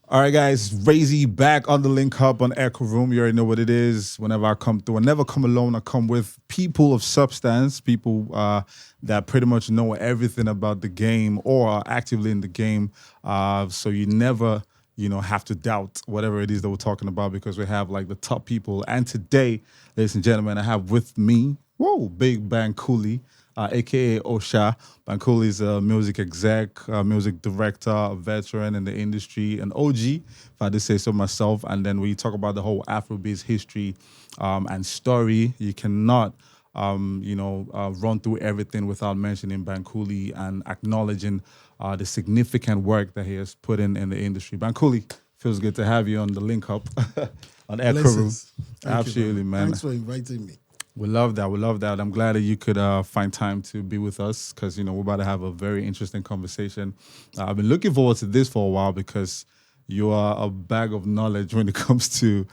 All right, guys, Razy back on the link up on Echooroom. You already know what it is. Whenever I come through, I never come alone. I come with people of substance, people that pretty much know everything about the game or are actively in the game. So you never, have to doubt whatever it is that we're talking about because we have like the top people. And today, ladies and gentlemen, I have with me, Big Bankulli, aka Osha. Bankulli is a music exec, music director, a veteran in the industry, an OG, if I did say so myself. And then we talk about the whole Afrobeats history and story. You cannot, run through everything without mentioning Bankulli and acknowledging the significant work that he has put in the industry. Bankulli, feels good to have you on the link up on Echooroom. Absolutely, man. Thanks for inviting me. We love that. We love that. I'm glad that you could find time to be with us because, we're about to have a very interesting conversation. I've been looking forward to this for a while because you are a bag of knowledge when it comes to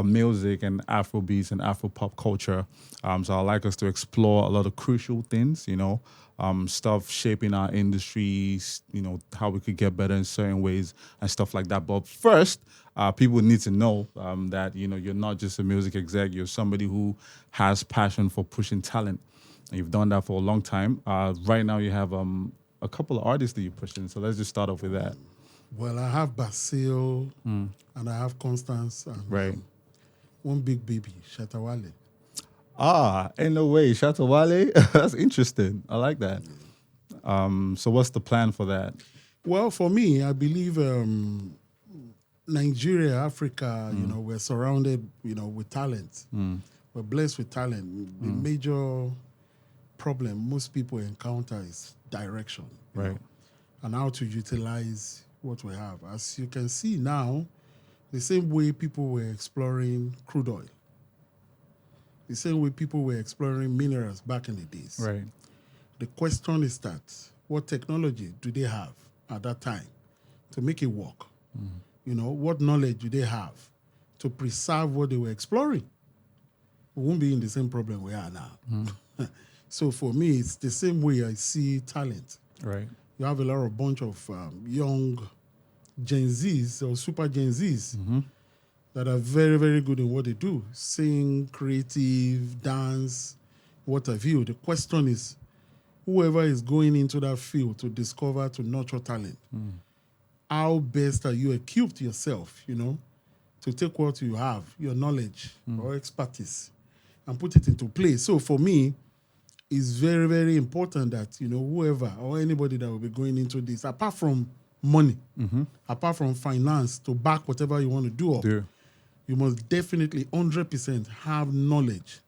music and Afrobeats and Afro pop culture. So I'd like us to explore a lot of crucial things, stuff shaping our industries, how we could get better in certain ways and stuff like that. But first, people need to know that, you're not just a music exec, you're somebody who has passion for pushing talent. And you've done that for a long time. Right now you have a couple of artists that you're pushing. So let's just start off with that. Well, I have Basil and I have Constance and one big baby, Shatawale. In a way, Shatawale. That's interesting. I like that. So what's the plan for that? Well, for me, I believe Nigeria, Africa, we're surrounded, with talent. We're blessed with talent. The major problem most people encounter is direction. Right. And how to utilize what we have. As you can see now, the same way people were exploring crude oil, the same way people were exploring minerals back in the days. Right. The question is that, what technology do they have at that time to make it work? What knowledge do they have to preserve what they were exploring? We won't be in the same problem we are now. So for me, it's the same way I see talent. Right. You have a lot of bunch of young Gen Zs or super Gen Zs that are very, very good in what they do. Sing, creative, dance, what have you. The question is, whoever is going into that field to discover, to nurture talent, how best are you equipped yourself, to take what you have, your knowledge or expertise, and put it into play. So for me, it's very, very important that, whoever or anybody that will be going into this, apart from money, apart from finance to back whatever you want to do up, you must definitely 100% have knowledge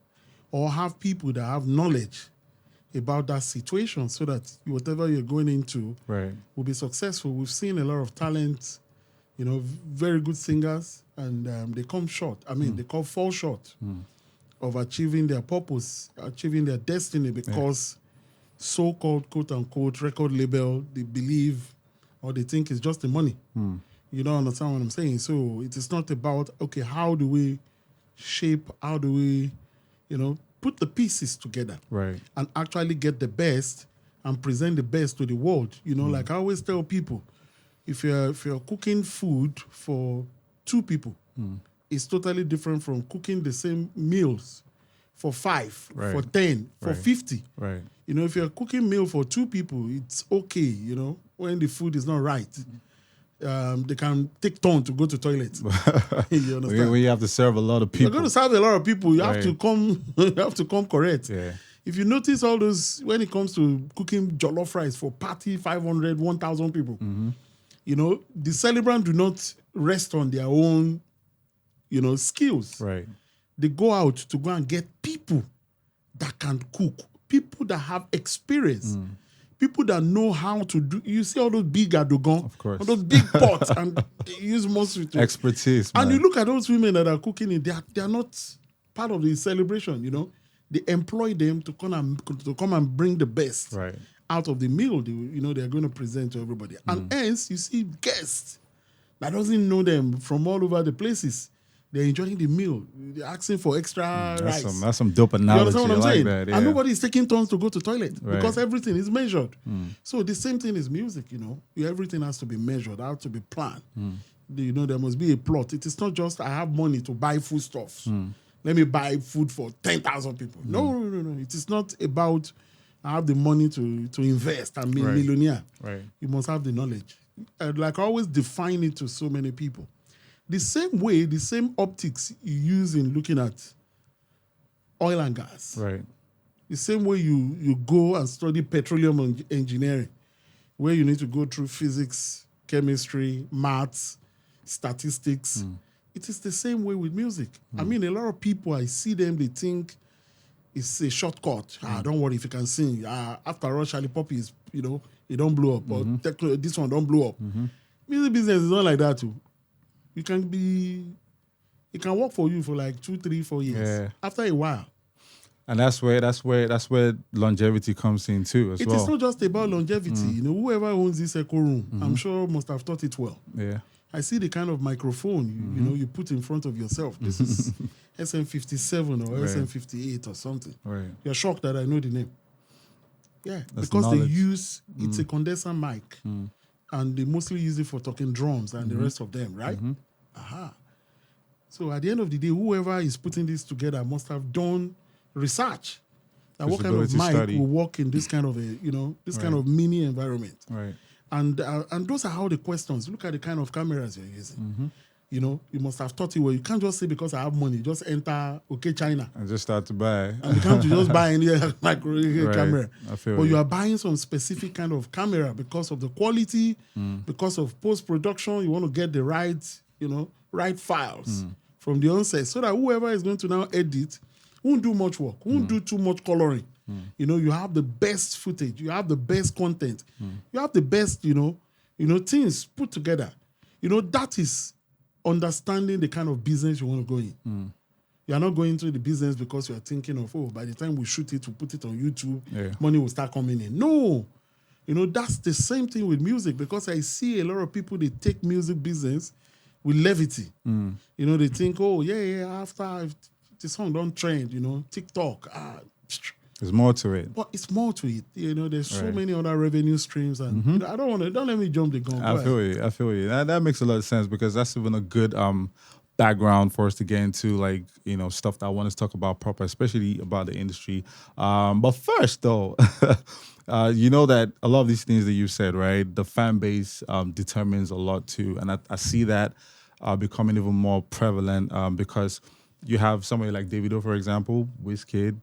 or have people that have knowledge about that situation so that whatever you're going into will be successful. We've seen a lot of talent, very good singers, and they come short. They fall short of achieving their purpose, achieving their destiny because so-called, quote-unquote, record label, they believe or they think it's just the money. You don't understand what I'm saying? So it is not about, okay, how do we shape, how do we, put the pieces together and actually get the best and present the best to the world. Like I always tell people, if you're cooking food for 2 people, it's totally different from cooking the same meals for 5, for 10, for 50. Right. If you're cooking meal for 2 people, it's okay, when the food is not right. They can take turn to go to toilet. You understand? When you have to serve a lot of people. You're going to serve a lot of people. You have to come. You have to come correct. Yeah. If you notice all those, when it comes to cooking jollof rice for party 500, 1,000 people, the celebrant do not rest on their own, skills. Right. They go out to go and get people that can cook, people that have experience. People that know how to do. You see all those big adogon, of course, all those big pots, and they use mostly to expertise. And man. you look at those women that are cooking it; they are not part of the celebration. They employ them to come and bring the best out of the meal. They're going to present to everybody, and hence you see guests that doesn't know them from all over the places. They're enjoying the meal. They're asking for extra rice. That's some dope analogy. You understand what I'm saying? That, yeah. And nobody's taking turns to go to toilet because everything is measured. So the same thing is music, Everything has to be measured, has to be planned. There must be a plot. It is not just I have money to buy foodstuffs. Let me buy food for 10,000 people. No. It is not about I have the money to invest and be a millionaire. Right. You must have the knowledge. Like I always define it to so many people. The same way, the same optics you use in looking at oil and gas. Right. The same way you go and study petroleum engineering, where you need to go through physics, chemistry, maths, statistics. It is the same way with music. I mean, a lot of people, I see them, they think it's a shortcut. Don't worry if you can sing. After all, Charlie Poppy is, it don't blow up. Or this one don't blow up. Music business is not like that too. It can work for you for like 2, 3, 4 years. Yeah. After a while. And that's where longevity comes in too as well. It is not just about longevity. Whoever owns this Echooroom, I'm sure must have thought it well. Yeah. I see the kind of microphone you put in front of yourself. This is SM57 or SM58 or something. Right. You're shocked that I know the name. Yeah, That's because knowledge. they use it's a condenser mic, and they mostly use it for talking drums and the rest of them, right? Aha. So at the end of the day, whoever is putting this together must have done research. That what kind of mic study. will work in this kind of kind of mini environment. Right. And those are how the questions. Look at the kind of cameras you're using. You must have thought it well. You can't just say because I have money, just enter China. And just start to buy. And you can't just buy any micro camera. I feel But you are buying some specific kind of camera because of the quality, because of post-production. You want to get the right files from the onset so that whoever is going to now edit won't do much work, won't do too much coloring. You have the best footage, you have the best content, you have the best, things put together. That is understanding the kind of business you want to go in. You're not going into the business because you're thinking of, by the time we shoot it, we put it on YouTube, money will start coming in. No. That's the same thing with music, because I see a lot of people, they take music business with levity. They think, after the song don't trend, TikTok, there's more to it. But it's more to it. There's so many other revenue streams, and don't let me jump the gun. I feel you. That makes a lot of sense, because that's even a good background for us to get into, stuff that I want to talk about proper, especially about the industry. But first, though, you know that a lot of these things that you said, right? The fan base determines a lot too, and I see that becoming even more prevalent because you have somebody like davido, for example, wizkid.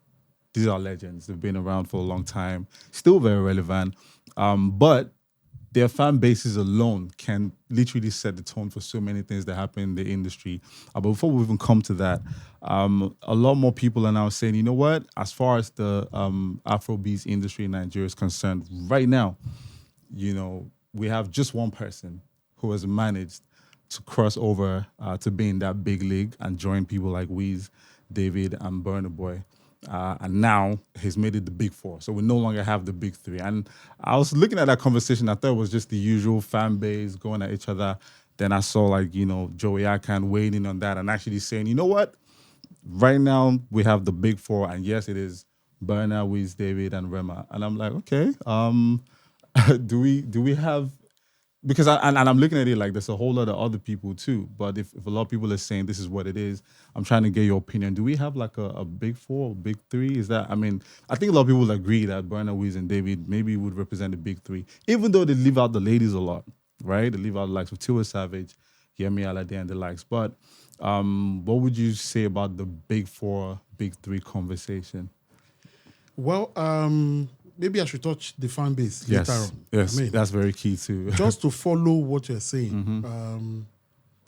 These are legends. They've been around for a long time, still very relevant. But their fan bases alone can literally set the tone for so many things that happen in the industry. But before we even come to that, a lot more people are now saying, you know what? As far as the Afrobeats industry in Nigeria is concerned, right now, we have just one person who has managed to cross over to be in that big league and join people like Wiz, David, and Burna Boy. And now he's made it the big four. So we no longer have the big three. And I was looking at that conversation. I thought it was just the usual fan base going at each other. Then I saw Joey Akan waiting on that and actually saying, you know what? Right now we have the big four. And yes, it is Burna, Wiz, David, and Rema. And I'm like, okay, do we have... Because I'm looking at it like there's a whole lot of other people too. But if a lot of people are saying this is what it is, I'm trying to get your opinion. Do we have like a big four or big three? I think a lot of people agree that Burna, Wiz, and David maybe would represent the big three, even though they leave out the ladies a lot, right? They leave out the likes of Tiwa Savage, Yemi Alade, and the likes. But what would you say about the big four, big three conversation? Well, maybe I should touch the fan base later on. Yes, that's very key too. Just to follow what you're saying,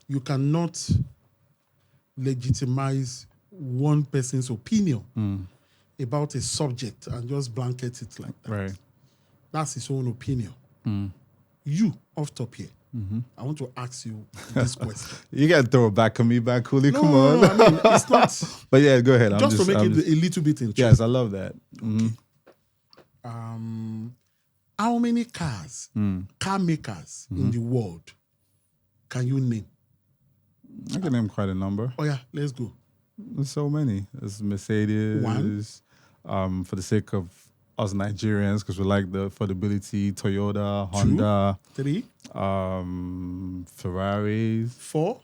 you cannot legitimize one person's opinion about a subject and just blanket it like that. Right. That's his own opinion. You, off top here, I want to ask you this question. You got to throw it back on me, Bankulli. Come on. No, it's not. But yeah, go ahead. Just to make it a little bit interesting. Yes, I love that. Okay. How many car makers in the world can you name? I can name quite a number. Oh yeah, let's go. There's so many. There's Mercedes. One. For the sake of us Nigerians, because we like the affordability, Toyota, Honda. 2, 3. Ferraris, 4,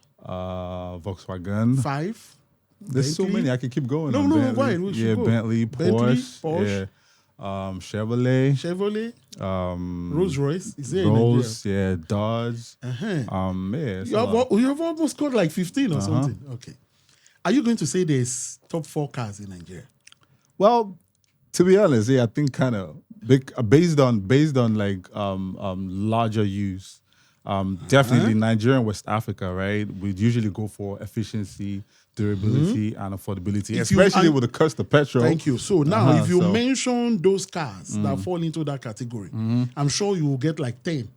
Volkswagen. 5. There's so Bentley. many. I could keep going. No, on. no, Bentley. why? We should Yeah, go. Bentley, Porsche. Yeah. Chevrolet. Rolls Royce. Is there Rolls, yeah, Dodge. in Nigeria? Yeah. You have almost got like 15 or something. Okay. Are you going to say there's top 4 cars in Nigeria? Well, to be honest, yeah, I think kind of based on like larger use. Definitely Nigeria and West Africa, right? We'd usually go for efficiency, durability, and affordability, especially with the cost of petrol. Thank you. So now, if you mention those cars that fall into that category, I'm sure you will get like 10.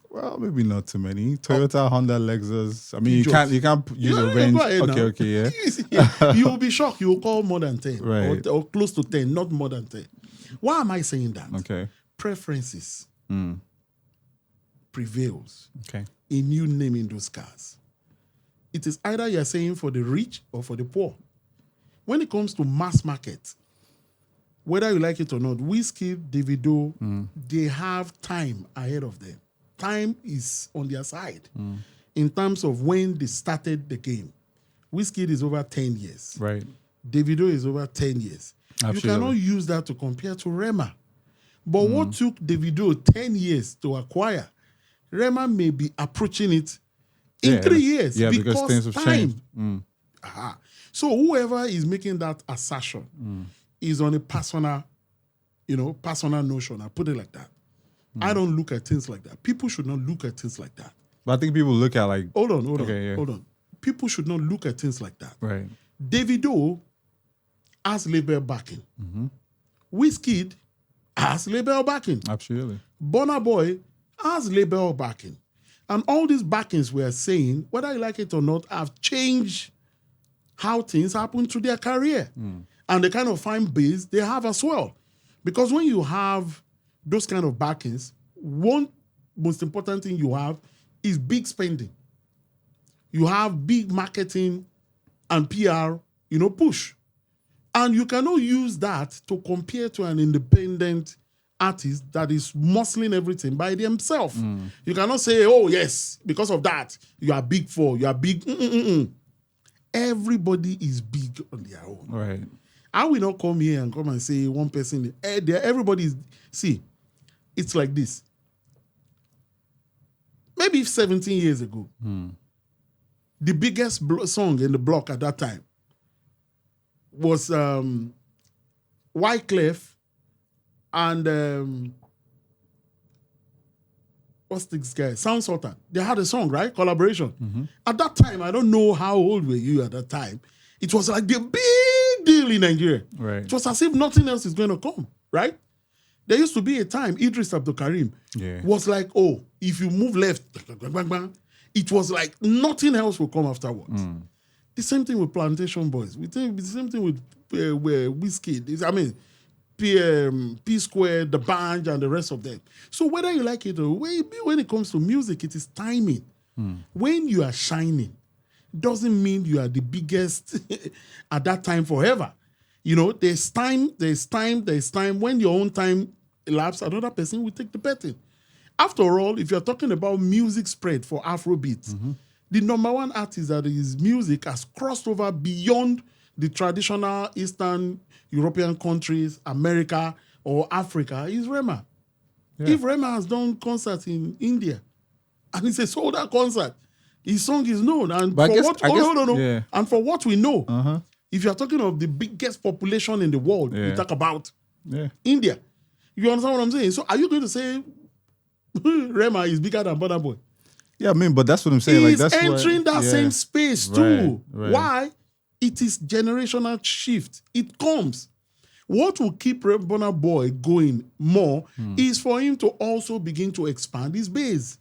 Well, maybe not too many. Toyota, Honda, Lexus. I mean, you can't use a range. Okay, yeah. You will be shocked. You will call more than 10, right, or close to 10, not more than 10. Why am I saying that? Okay, preferences prevails. Okay, in you naming those cars. It is either you're saying for the rich or for the poor. When it comes to mass market, whether you like it or not, wizkid, davido, they have time ahead of them. Time is on their side in terms of when they started the game. Wizkid is over 10 years. Right. Davido is over 10 years. Absolutely. You cannot use that to compare to Rema. But what took Davido 10 years to acquire, Rema may be approaching it in 3 years because things have changed. So whoever is making that assertion is on a personal notion. I put it like that. I don't look at things like that. People should not look at things like that. But I think people look at like... Hold on. People should not look at things like that. Right. Davido has label backing. Wizkid has label backing. Absolutely. Burnaboy has label backing. And all these backings we are saying, whether you like it or not, have changed how things happen to their career. And the kind of fan base they have as well. Because when you have those kind of backings, one most important thing you have is big spending. You have big marketing and PR, push. And you cannot use that to compare to an independent artist that is muscling everything by themselves. You cannot say, oh, yes, because of that, you are big for, you are big. Everybody is big on their own. Right. I will not come here and come and say one person, everybody is, see, it's like this. Maybe 17 years ago, the biggest song in the block at that time was Wyclef and what's this guy? Sound Sultan. They had a song, right? Collaboration. At that time, I don't know how old were you at that time. It was like the big deal in Nigeria. Right. It was as if nothing else is going to come, right? There used to be a time Idris Abdul Karim was like, oh, if you move left, it was like nothing else will come afterwards. The same thing with Plantation Boys. We think the same thing with wizkid. I mean, P Square, the band, and the rest of them. So whether you like it or when it comes to music, it is timing. When you are shining, doesn't mean you are the biggest at that time forever. There's time. When your own time elapses, another person will take the betting. After all, if you're talking about music spread for Afrobeats, the number one artist that his music has crossed over beyond the traditional Eastern European countries, America or Africa is Rema. Yeah. If Rema has done concerts in India and it's a sold-out concert, his song is known. And And for what we know, if you're talking of the biggest population in the world, we talk about India. You understand what I'm saying? So are you going to say Rema is bigger than Burna Boy? Yeah, I mean, but that's what I'm saying. He's entering that same space too. Right. Why? It is generational shift. It comes. What will keep Burna Boy going more is for him to also begin to expand his base.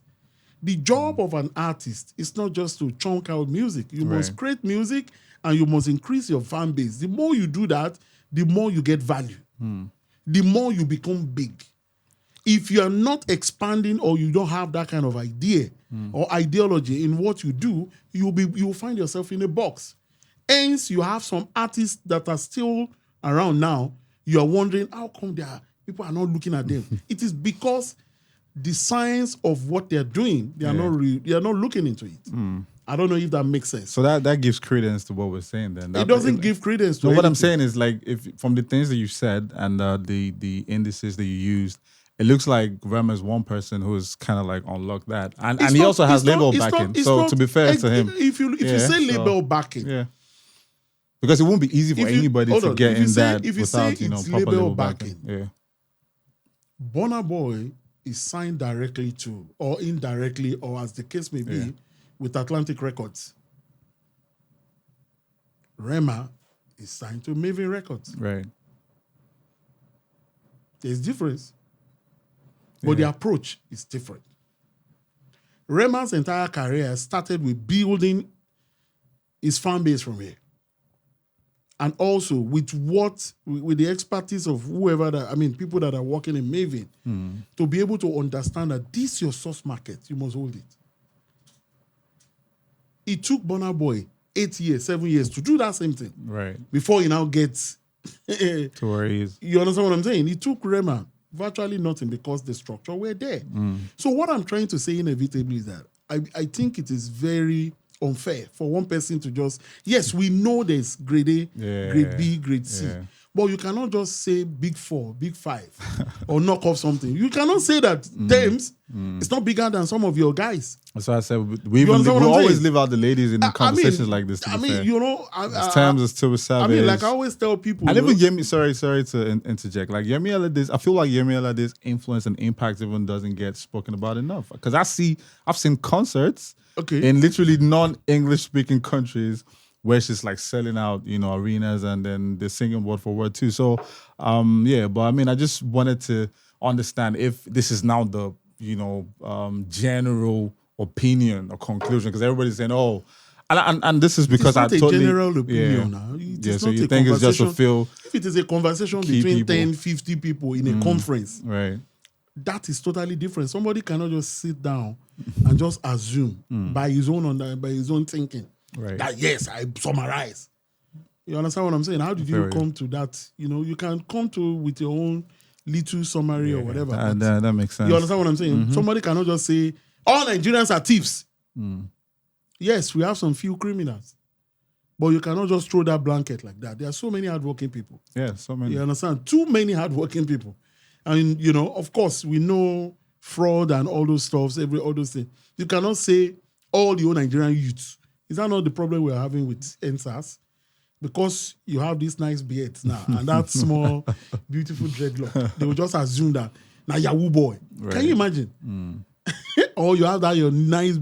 The job of an artist is not just to chunk out music. You must create music and you must increase your fan base. The more you do that, the more you get value. The more you become big. If you are not expanding or you don't have that kind of idea or ideology in what you do, you will find yourself in a box. Hence, you have some artists that are still around now. You are wondering, how come people are not looking at them? It is because the science of what they're doing, they are not looking into it. I don't know if that makes sense. So that gives credence to what we're saying then. It doesn't give credence to what I'm anything. saying is like if from the things that you said and the indices that you used, it looks like Rema is one person who's kind of like unlocked that. And he also has label backing. So to be fair to him. If you say label backing. Yeah. Because it won't be easy for anybody to get in that without, proper label backing. Yeah. Burna Boy is signed directly to, or indirectly, or as the case may be, with Atlantic Records. Rema is signed to Maven Records. Right. There's difference. But the approach is different. Rema's entire career started with building his fan base from here. And also with the expertise of people that are working in Maven, to be able to understand that this is your source market, you must hold it. It took Burna Boy 8 years, 7 years to do that same thing. Right. Before he now gets to where he is. You understand what I'm saying? It took Rema virtually nothing because the structure were there. So what I'm trying to say inevitably is that I think it is very unfair for one person to just, yes, we know there's grade A, grade B, grade C. But you cannot just say big 4, big 5, or knock off something. You cannot say that Thames is not bigger than some of your guys. That's why I said we always leave out the ladies in conversations like this. Thames is still savage. Like I always tell people. And even Yemi, sorry to interject. Like Yemi Alade, I feel like Yemi Alade's influence and impact even doesn't get spoken about enough. Because I've seen concerts in literally non-English speaking countries where she's like selling out, arenas and then they're singing word for word too. So, but I just wanted to understand if this is now the, general opinion or conclusion, because everybody's saying, oh, and this is because it's not a general opinion now. So you think it's just to feel... If it is a conversation between 10, 50 people in a conference, right, that is totally different. Somebody cannot just sit down and just assume by his own thinking. Right. That yes, I summarize. You understand what I'm saying? How did you come to that? You can come to with your own little summary or whatever. That makes sense. You understand what I'm saying? Somebody cannot just say all Nigerians are thieves. Yes, we have some few criminals, but you cannot just throw that blanket like that. There are so many hardworking people. Yeah, so many. You understand? Too many hardworking people, and of course, we know fraud and all those stuffs, all those things. You cannot say all the old Nigerian youths. Is that not the problem we're having with NSAS? Because you have these nice beards now and that small, beautiful dreadlock. They will just assume that, now Yahoo boy. Right. Can you imagine? Or you have that your nice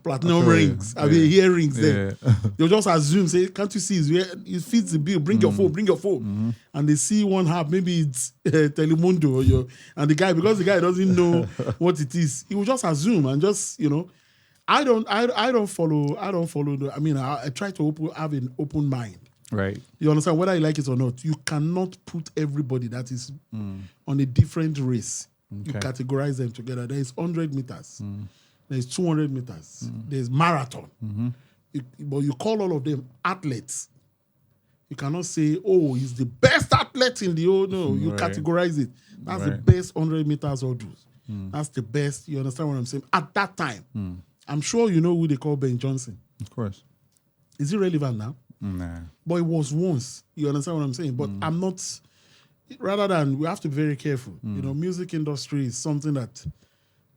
platinum rings, earrings there. They'll just assume, say, can't you see it fits the bill? Bring your phone. And they see one half, maybe it's Telemundo and the guy, because the guy doesn't know what it is, he will just assume and just, I don't follow. I try to have an open mind. Right. You understand, whether you like it or not. You cannot put everybody that is on a different race. Okay. You categorize them together. There is 100 meters. There is 200 meters. There's marathon. But you call all of them athletes. You cannot say, oh, he's the best athlete in the world. No, you categorize it. That's the best 100 meters hurdles. That's the best. You understand what I'm saying? At that time. I'm sure you know who they call Ben Johnson. Of course. Is it relevant now? Nah. But it was once. You understand what I'm saying? But I'm not... Rather than... We have to be very careful. Music industry is something that...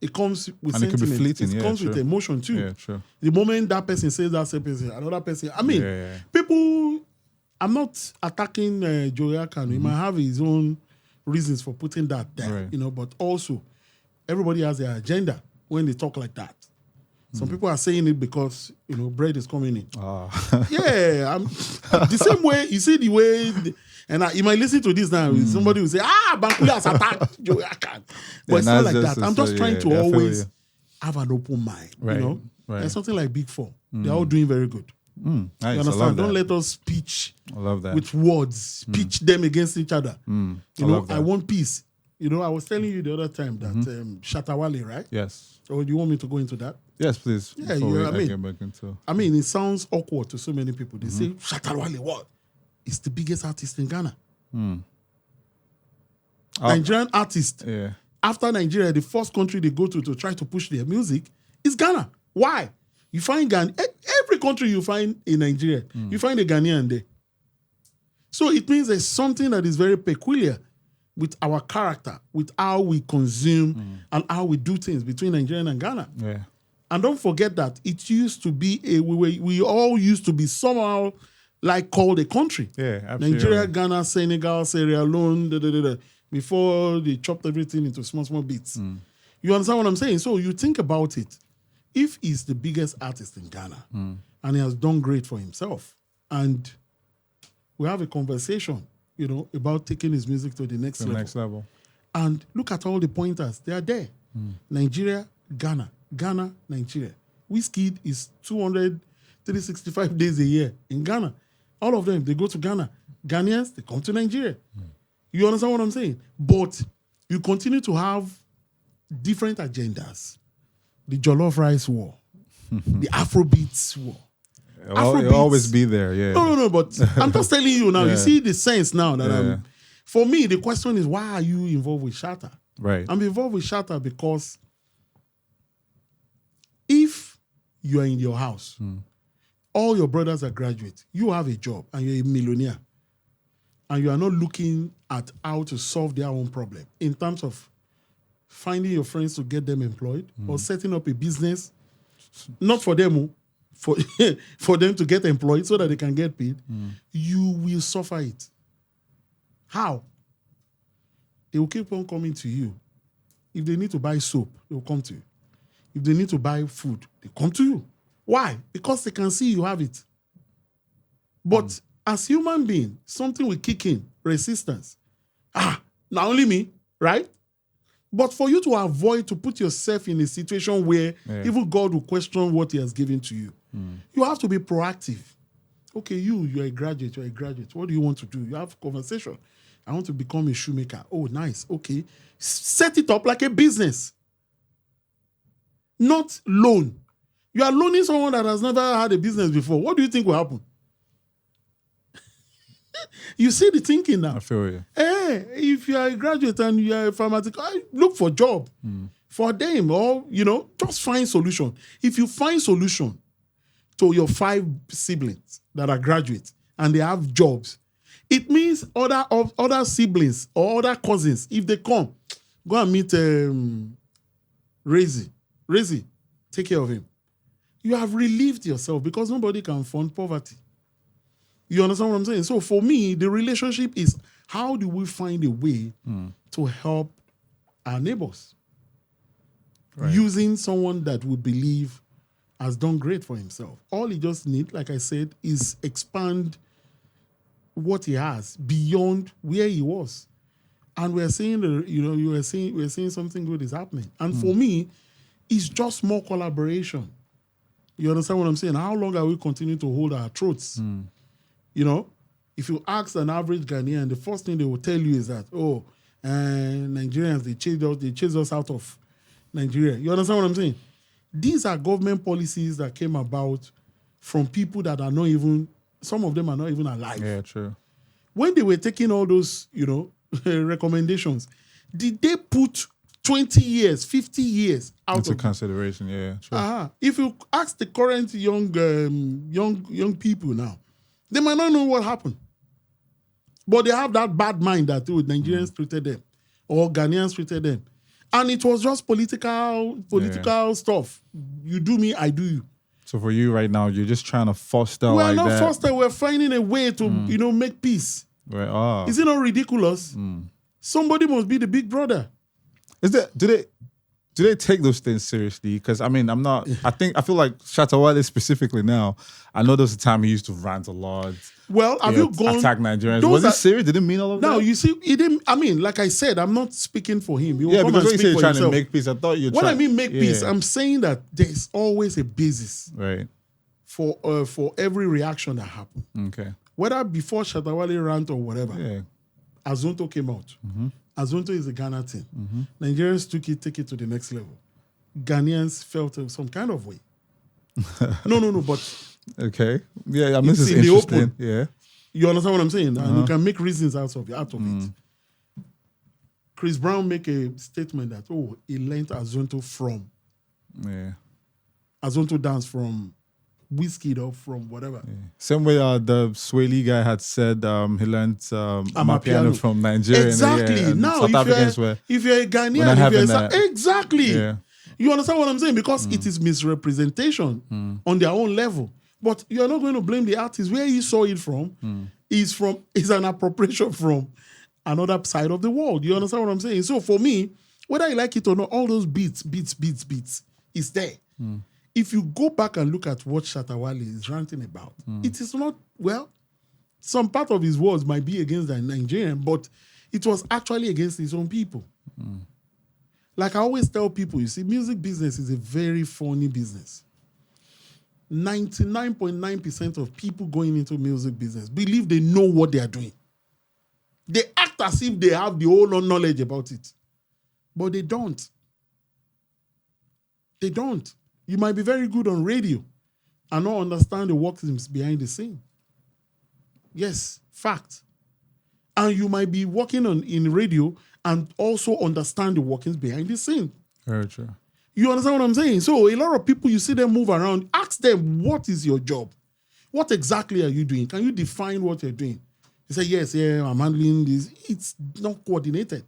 It comes with sentiment. It could be fleeting, it comes with emotion too. Yeah, true. The moment that person says that same person, another person... people... I'm not attacking Joe Akano. He might have his own reasons for putting that there. Right. But also, everybody has their agenda when they talk like that. Some people are saying it because, bread is coming in. Yeah. The same way, you see the way, you might listen to this now, somebody will say, Bankulli has attacked Joe Akan. But it's not like that. I'm just trying to always have an open mind, Right. There's something like Big Four. They're all doing very good. Nice. You understand? Don't let us pitch with words, pitch them against each other. I want peace. I was telling you the other time that Shatawale, right? Yes. So do you want me to go into that? Yes, please. Yeah, it sounds awkward to so many people. They say, Shatawale, what? It's the biggest artist in Ghana. Nigerian artist. Yeah. after Nigeria, the first country they go to try to push their music is Ghana. Why? You find Ghana, every country you find in Nigeria, you find a Ghanaian there. So it means there's something that is very peculiar with our character, with how we consume and how we do things between Nigeria and Ghana. Yeah. And don't forget that it used to be we all used to be somehow like called a country. Yeah, absolutely. Nigeria, Ghana, Senegal, Sierra Leone, before they chopped everything into small bits. You understand what I'm saying? So you think about it. If he's the biggest artist in Ghana and he has done great for himself, and we have a conversation, about taking his music to the next level. And look at all the pointers. They are there. Nigeria, Ghana, Nigeria. Wizkid is 365 days a year in Ghana. All of them, they go to Ghana. Ghanaians, they come to Nigeria. You understand what I'm saying? But you continue to have different agendas. The Jollof Rice War, the Afrobeats War. It'll always be there, yeah. No, but I'm just telling you now. You see the sense now that for me, the question is, why are you involved with Shatta? Right. I'm involved with Shatta because if you are in your house, all your brothers are graduates, you have a job and you're a millionaire, and you are not looking at how to solve their own problem in terms of finding your friends to get them employed or setting up a business, not for them, for them to get employed so that they can get paid, you will suffer it. How? They will keep on coming to you. If they need to buy soap, they will come to you. If they need to buy food, they come to you. Why? Because they can see you have it. But as human beings, something will kick in, resistance. Not only me, right? But for you to avoid, to put yourself in a situation where even God will question what he has given to you, you have to be proactive. Okay, you're a graduate, What do you want to do? You have a conversation. I want to become a shoemaker. Oh, nice. Okay. Set it up like a business. Not loan. You are loaning someone that has never had a business before. What do you think will happen? You see the thinking now. I feel you. Hey, if you are a graduate and you are a pharmaceutical, look for job for them, or just find solution. If you find solution to your 5 siblings that are graduates and they have jobs, it means other siblings or other cousins, if they come, go and meet Rezi, take care of him. You have relieved yourself because nobody can fund poverty. You understand what I'm saying? So for me, the relationship is, how do we find a way to help our neighbors? Right. Using someone that we believe has done great for himself. All he just needs, like I said, is expand what he has beyond where he was. And we're seeing, we're seeing something good is happening. And for me, it's just more collaboration. You understand what I'm saying? How long are we continuing to hold our throats? If you ask an average Ghanaian, the first thing they will tell you is that, Nigerians, they chased us out of Nigeria. You understand what I'm saying? These are government policies that came about from people that are not even, some of them are not even alive. Yeah, true. When they were taking all those, recommendations, did they put 20 years, 50 years out into of consideration? Yeah, true. If you ask the current young people now, they might not know what happened. But they have that bad mind that Nigerians treated them or Ghanaians treated them. And it was just political stuff. You do me, I do you. So for you right now, you're just trying to foster We're like not that. foster, we're finding a way to, make peace. Right. Is it not ridiculous? Somebody must be the big brother. Do they take those things seriously? Because I feel like Shatta Wale specifically now, I know there was a time he used to rant a lot. Well, have you gone attack Nigerians? Was he serious? Did he mean all of that? No, you see, he didn't. Like I said, I'm not speaking for him. Because when you say you're trying to make peace, I thought you're trying. When I mean make peace, I'm saying that there's always a basis, right, for every reaction that happens. Okay. Whether before Shatta Wale rant or whatever, Azonto came out. Azonto is a Ghana thing. Nigerians take it to the next level. Ghanaians felt some kind of way. No, but okay, yeah, this is in the interesting. open. Yeah, you understand what I'm saying? And you can make reasons out of it. Chris Brown make a statement that, he learned Azonto from Azonto dance from wizkid or from whatever. Yeah. Same way the Swahili guy had said he learned Amapiano from Nigeria. Exactly. And now, South Africans if you're a Ghanaian, exactly. Yeah. You understand what I'm saying? Because it is misrepresentation on their own level. But you're not going to blame the artist. Where he saw it from is an appropriation from another side of the world. You understand what I'm saying? So for me, whether you like it or not, all those beats is there. If you go back and look at what Shatta Wale is ranting about, it is not, some part of his words might be against the Nigerian, but it was actually against his own people. Like I always tell people, you see, music business is a very funny business. 99.9% of people going into music business believe they know what they are doing. They act as if they have the whole knowledge about it. But they don't. They don't. You might be very good on radio and not understand the workings behind the scene. Yes, fact. And you might be working in radio and also understand the workings behind the scene. Very true. You understand what I'm saying? So a lot of people, you see them move around, ask them, what is your job? What exactly are you doing? Can you define what you're doing? They say, yes, I'm handling this. It's not coordinated.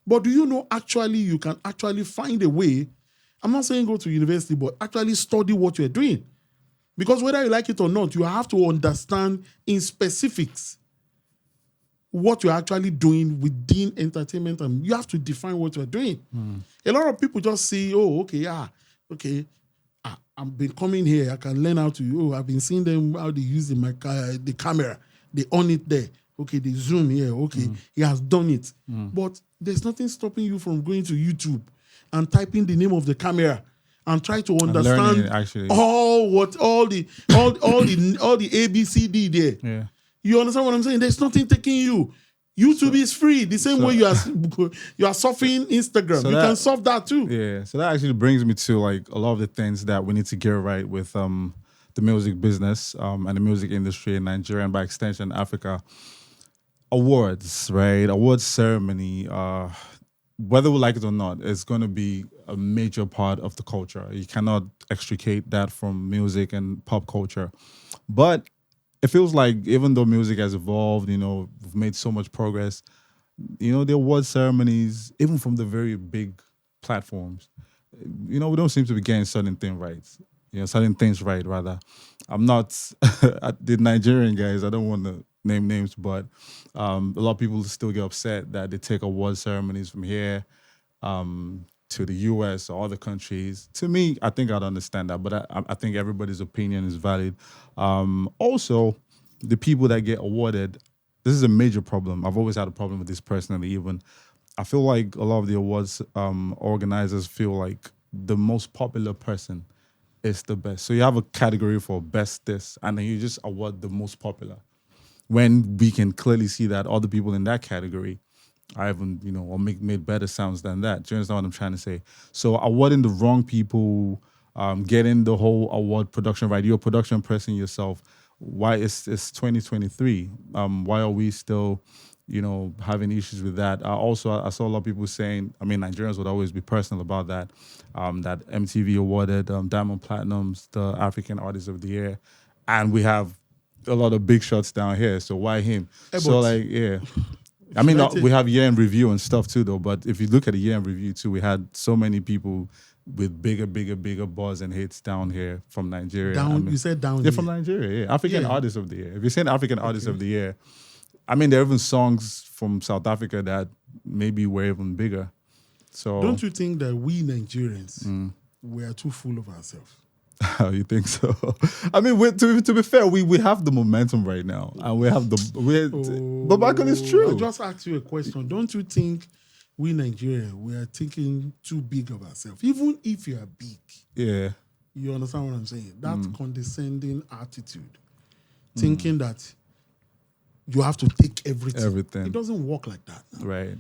But do you know actually you can actually find a way? I'm not saying go to university, but actually study what you're doing. Because whether you like it or not, you have to understand in specifics what you're actually doing within entertainment, and you have to define what you're doing. A lot of people just say, I've been coming here, I can learn how to, I've been seeing them, how they use the camera, they on it there, okay, they zoom here, okay, he has done it. But there's nothing stopping you from going to YouTube and typing the name of the camera and try to understand all the ABCD there. Yeah. You understand what I'm saying? There's nothing taking you. YouTube is free. The same way you are surfing Instagram. So you can surf that too. Yeah. So that actually brings me to like a lot of the things that we need to get right with the music business and the music industry in Nigeria and by extension Africa. Awards, right? Awards ceremony. Whether we like it or not, it's going to be a major part of the culture. You cannot extricate that from music and pop culture. But it feels like even though music has evolved, we've made so much progress, the award ceremonies, even from the very big platforms, we don't seem to be getting certain things right. I'm not the Nigerian guys, I don't want to name names, but a lot of people still get upset that they take award ceremonies from here to the US or other countries. To me, I think I'd understand that, but I think everybody's opinion is valid. Also, the people that get awarded, this is a major problem. I've always had a problem with this personally. Even I feel like a lot of the awards organizers feel like the most popular person is the best. So you have a category for best this, and then you just award the most popular. When we can clearly see that other people in that category are even, or made better sounds than that. Do you understand what I'm trying to say? So awarding the wrong people, getting the whole award production right. You're a production person yourself. Why it's 2023? Why are we still, having issues with that? I saw a lot of people saying, Nigerians would always be personal about that. That MTV awarded Diamond Platinums the African Artist of the Year, and we have a lot of big shots down here. So why him? We have year-end review and stuff too, though. But if you look at the year-end review too, we had so many people with bigger buzz and hits down here from Nigeria. You said down here? From Nigeria, yeah. African Artist of the Year. If you're saying African Artist of the Year, there are even songs from South Africa that maybe were even bigger. So don't you think that we Nigerians, we are too full of ourselves? You think so? To be fair, we have the momentum right now, and we have but Bankulli is true. I just asked you a question. Don't you think we Nigerians, we are thinking too big of ourselves? Even if you are big, yeah, you understand what I'm saying? That condescending attitude, thinking that you have to take everything. It doesn't work like that. Right.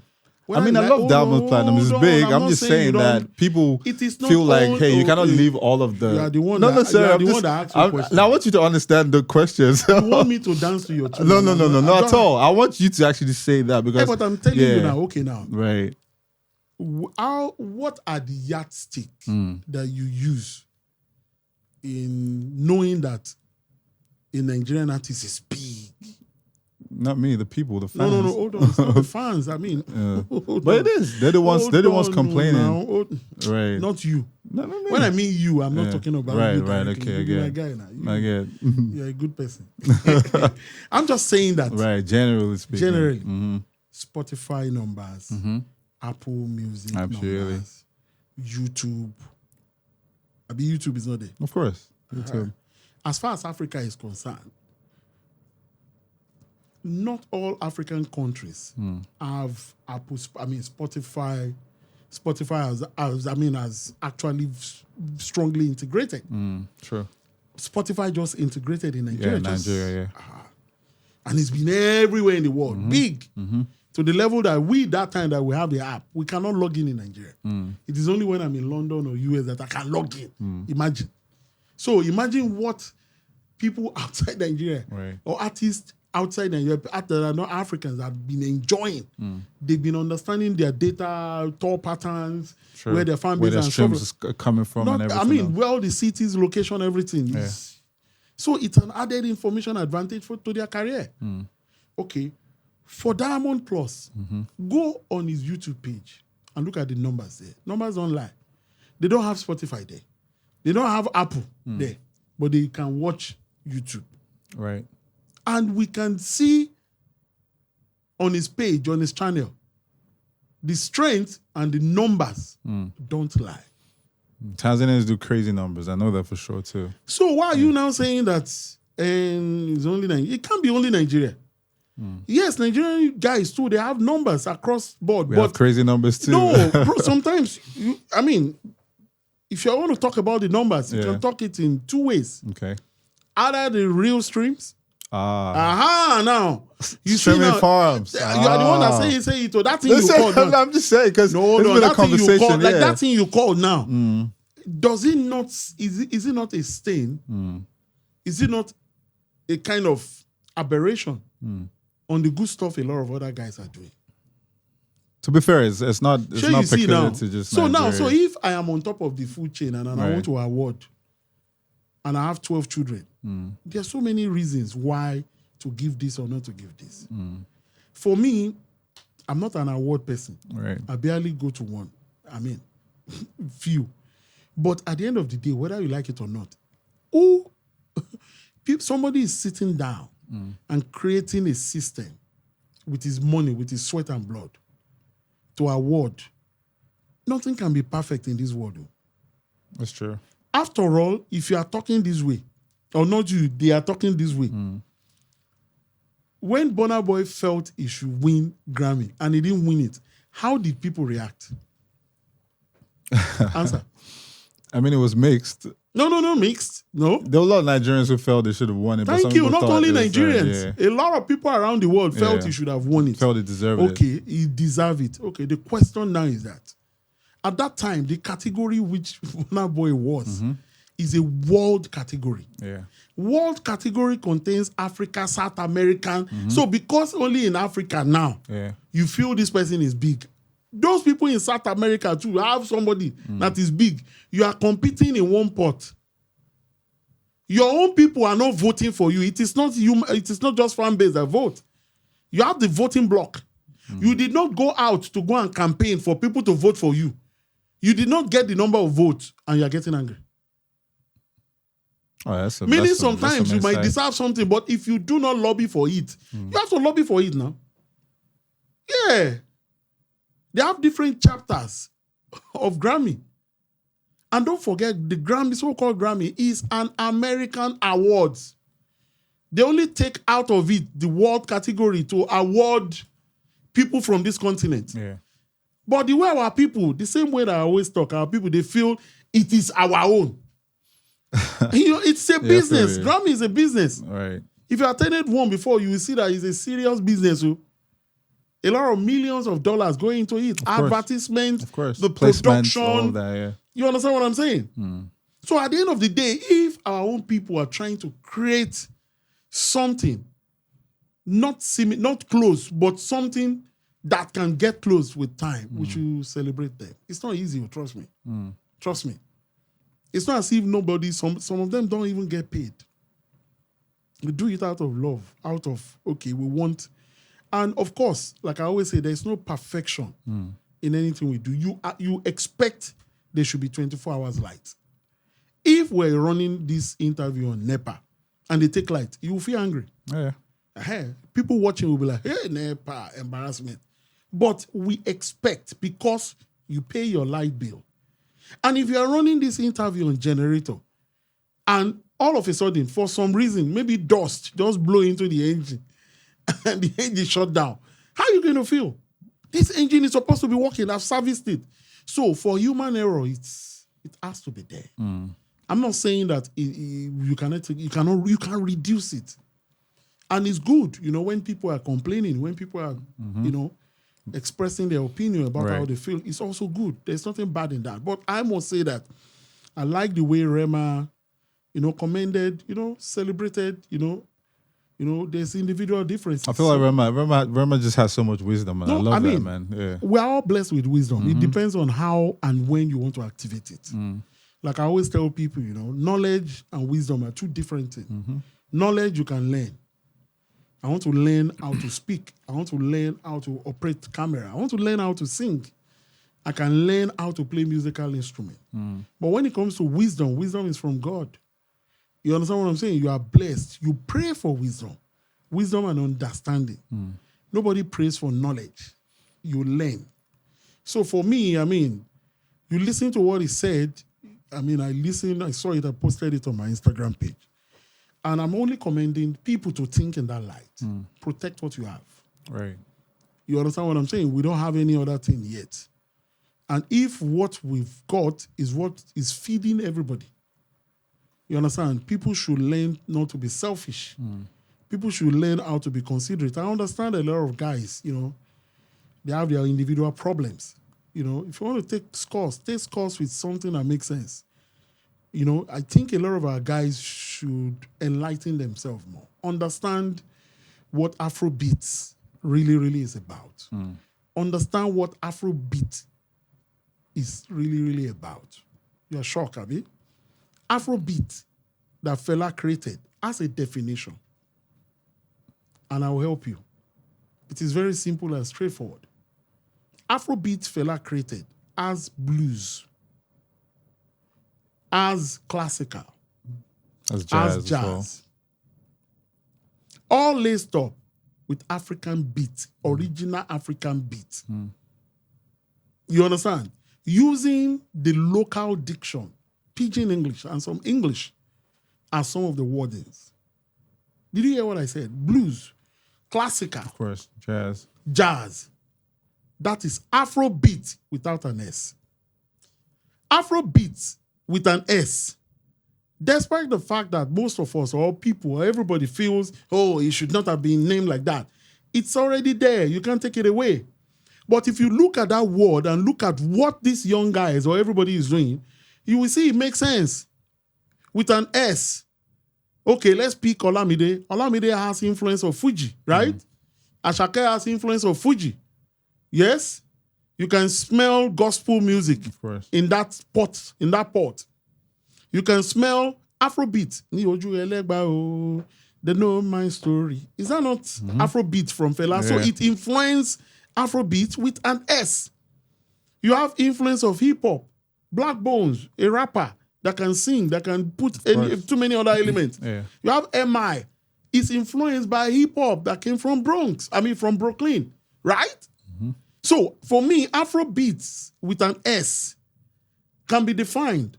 I mean, I love Diamond Platinum. It's big. I'm just saying that people feel like, hey, you cannot leave all of the. You are the one no, that, sir. you are the one that asks you questions. Now I want you to understand the questions. You want me to dance to your tune? No, not at all. I want you to actually say that because. Hey, but I'm telling you now. Okay, now. Right. What are the yardstick that you use in knowing that a Nigerian artist is big? Not me, the people, the fans. No, hold on. It's not the fans. I mean, but it is. They're the ones complaining. Right. Not you. No. When I mean you, I'm not talking about you. Right. Okay, I get. I get. You're a good person. I'm just saying that. Right. Generally speaking. Spotify numbers, Apple Music numbers, YouTube. I mean, YouTube is not there. Of course. YouTube. As far as Africa is concerned, not all African countries have Apple. I mean, Spotify has actually strongly integrated. True. Spotify just integrated in Nigeria. Nigeria. And it's been everywhere in the world, big, to the level that that time that we have the app, we cannot log in Nigeria. It is only when I'm in London or US that I can log in. Imagine. So imagine what people outside Nigeria or artists outside Nigeria that are not Africans have been enjoying. They've been understanding their data, tour patterns, where their fan base and streams is coming from and everything. I mean, where all the cities, location, everything. So it's an added information advantage to their career. Okay. For Diamond Plus, go on his YouTube page and look at the numbers there. Numbers don't lie. They don't have Spotify there. They don't have Apple there. But they can watch YouTube. Right. And we can see on his page, on his channel, the strength and the numbers don't lie. Tanzanians do crazy numbers. I know that for sure too. So why are you now saying that it's only Nigeria? It can't be only Nigeria. Yes, Nigerian guys too, they have numbers across board. We have crazy numbers too. No, bro, sometimes, if you want to talk about the numbers, you can talk it in two ways. Okay. Either the real streams. Now you streaming see now, farms. You are the one that say it. So that thing you called. I'm just saying because no, that thing you called, like that thing you called now. Does it not? Is it not a stain? Is it not a kind of aberration on the good stuff a lot of other guys are doing? To be fair, it's not peculiar to just Nigeria. So if I am on top of the food chain and I want to award, and I have 12 children, there are so many reasons why to give this or not to give this. For me, I'm not an award person. Right. I barely go to one. Few. But at the end of the day, whether you like it or not, somebody is sitting down and creating a system with his money, with his sweat and blood to award. Nothing can be perfect in this world. That's true. After all, if you are talking this way, or not you, they are talking this way. When Burna Boy felt he should win Grammy and he didn't win it, how did people react? Answer. I mean, it was mixed. No, mixed. No. There were a lot of Nigerians who felt they should have won it. Thank you. Not only Nigerians. A lot of people around the world felt he should have won it. Felt he deserved it. Okay, he deserved it. Okay, the question now is that at that time, the category which Burna Boy was is a world category. Yeah. World category contains Africa, South American. So because only in Africa now, you feel this person is big. Those people in South America too have somebody that is big. You are competing in one pot. Your own people are not voting for you. It is not you. It is not just fan base that vote. You have the voting block. You did not go out to go and campaign for people to vote for you. You did not get the number of votes, and you are getting angry. Meaning sometimes you might deserve something, but if you do not lobby for it, you have to lobby for it now. Yeah. They have different chapters of Grammy. And don't forget, the Grammy, so-called Grammy, is an American award. They only take out of it the world category to award people from this continent. Yeah. But the way our people, the same way that I always talk, our people, they feel it is our own. It's a business. Grammy is a business. Right. If you attended one before, you will see that it's a serious business. A lot of millions of dollars going into it. Advertisement, of course. The Placements, production. all that, yeah. You understand what I'm saying? So at the end of the day, if our own people are trying to create something, not close, but something that can get close with time, we should celebrate them. It's not easy, trust me. Trust me. It's not as if some of them don't even get paid. We do it out of love, out of, okay, we want. And of course, like I always say, there's no perfection in anything we do. You expect there should be 24 hours light. If we're running this interview on NEPA and they take light, you will feel angry. Yeah. People watching will be like, hey, NEPA, embarrassment. But we expect, because you pay your light bill. And if you are running this interview on generator, and all of a sudden, for some reason, maybe dust just blow into the engine, and the engine shut down, how are you going to feel? This engine is supposed to be working. I've serviced it. So for human error, it has to be there. I'm not saying that you can reduce it. And it's good, when people are complaining, when people are, expressing their opinion about how they feel. It's also good. There's nothing bad in that. But I must say that I like the way Rema, commended, celebrated, there's individual differences. I feel like Rema just has so much wisdom, man. I love that, man. Yeah. We're all blessed with wisdom. It depends on how and when you want to activate it. Like I always tell people, knowledge and wisdom are two different things. Knowledge you can learn. I want to learn how to speak. I want to learn how to operate camera. I want to learn how to sing. I can learn how to play musical instrument. But when it comes to wisdom, wisdom is from God. You understand what I'm saying? You are blessed. You pray for wisdom. Wisdom and understanding. Nobody prays for knowledge. You learn. So for me, you listen to what he said. I saw it, I posted it on my Instagram page. And I'm only commending people to think in that light. Protect what you have. Right. You understand what I'm saying? We don't have any other thing yet. And if what we've got is what is feeding everybody, you understand? People should learn not to be selfish. People should learn how to be considerate. I understand a lot of guys, they have their individual problems. If you want to take scores with something that makes sense. I think a lot of our guys should enlighten themselves more. Understand what Afrobeats really, really is about. Understand what Afrobeat is really, really about. You're shocked, Abi? Afrobeat that Fela created has a definition. And I will help you. It is very simple and straightforward. Afrobeat Fela created as blues, as classical, as jazz. As jazz. All laced up with African beat, original African beat. You understand? Using the local diction, Pidgin English and some English as some of the wordings. Did you hear what I said? Blues, classical. Of course, jazz. Jazz. That is Afrobeat without an S. Afrobeat with an S. Despite the fact that most of us, or people, or everybody feels, it should not have been named like that. It's already there. You can't take it away. But if you look at that word and look at what these young guys or everybody is doing, you will see it makes sense. With an S. Okay, let's pick Olamide. Olamide has influence of Fuji, right? Asake has influence of Fuji. Yes? You can smell gospel music of course. in that pot. You can smell Afrobeat. They know my story. Is that not Afrobeat from Fela? Yeah. So it influenced Afrobeat with an S. You have influence of hip-hop. Black Bones, a rapper that can sing, that can put too many other elements. Yeah. You have MI. It's influenced by hip-hop that came from from Brooklyn, right? So, for me, Afrobeats with an S can be defined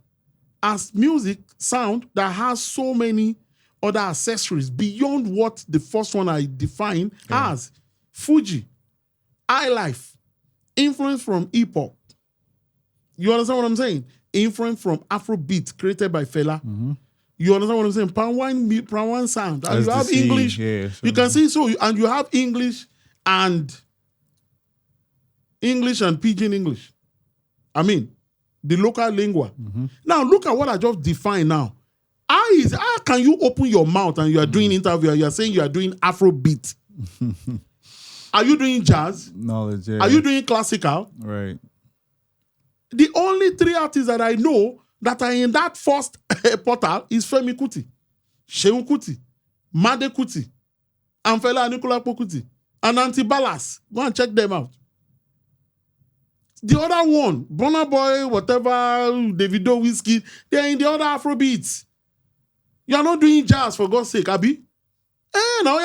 as music sound that has so many other accessories beyond what the first one I defined has. Fuji, highlife, influence from hip-hop. You understand what I'm saying? Influence from Afrobeat created by Fela. You understand what I'm saying? Pan sound. And you have English. You can see, and you have English and English and Pidgin English. I mean, the local lingua. Now, look at what I just defined now. How can you open your mouth and you are doing interview and you are saying you are doing Afrobeat? Are you doing jazz? Knowledge, yeah. Are you doing classical? Right. The only 3 artists that I know that are in that first portal is Femi Kuti, Seun Kuti, Made Kuti, and Fela Anikulapo Kuti, and Auntie Ballas. Go and check them out. The other one, Burna Boy, whatever, Davido, Wizkid, they're in the other Afrobeats. You are not doing jazz, for God's sake, Abi. Now,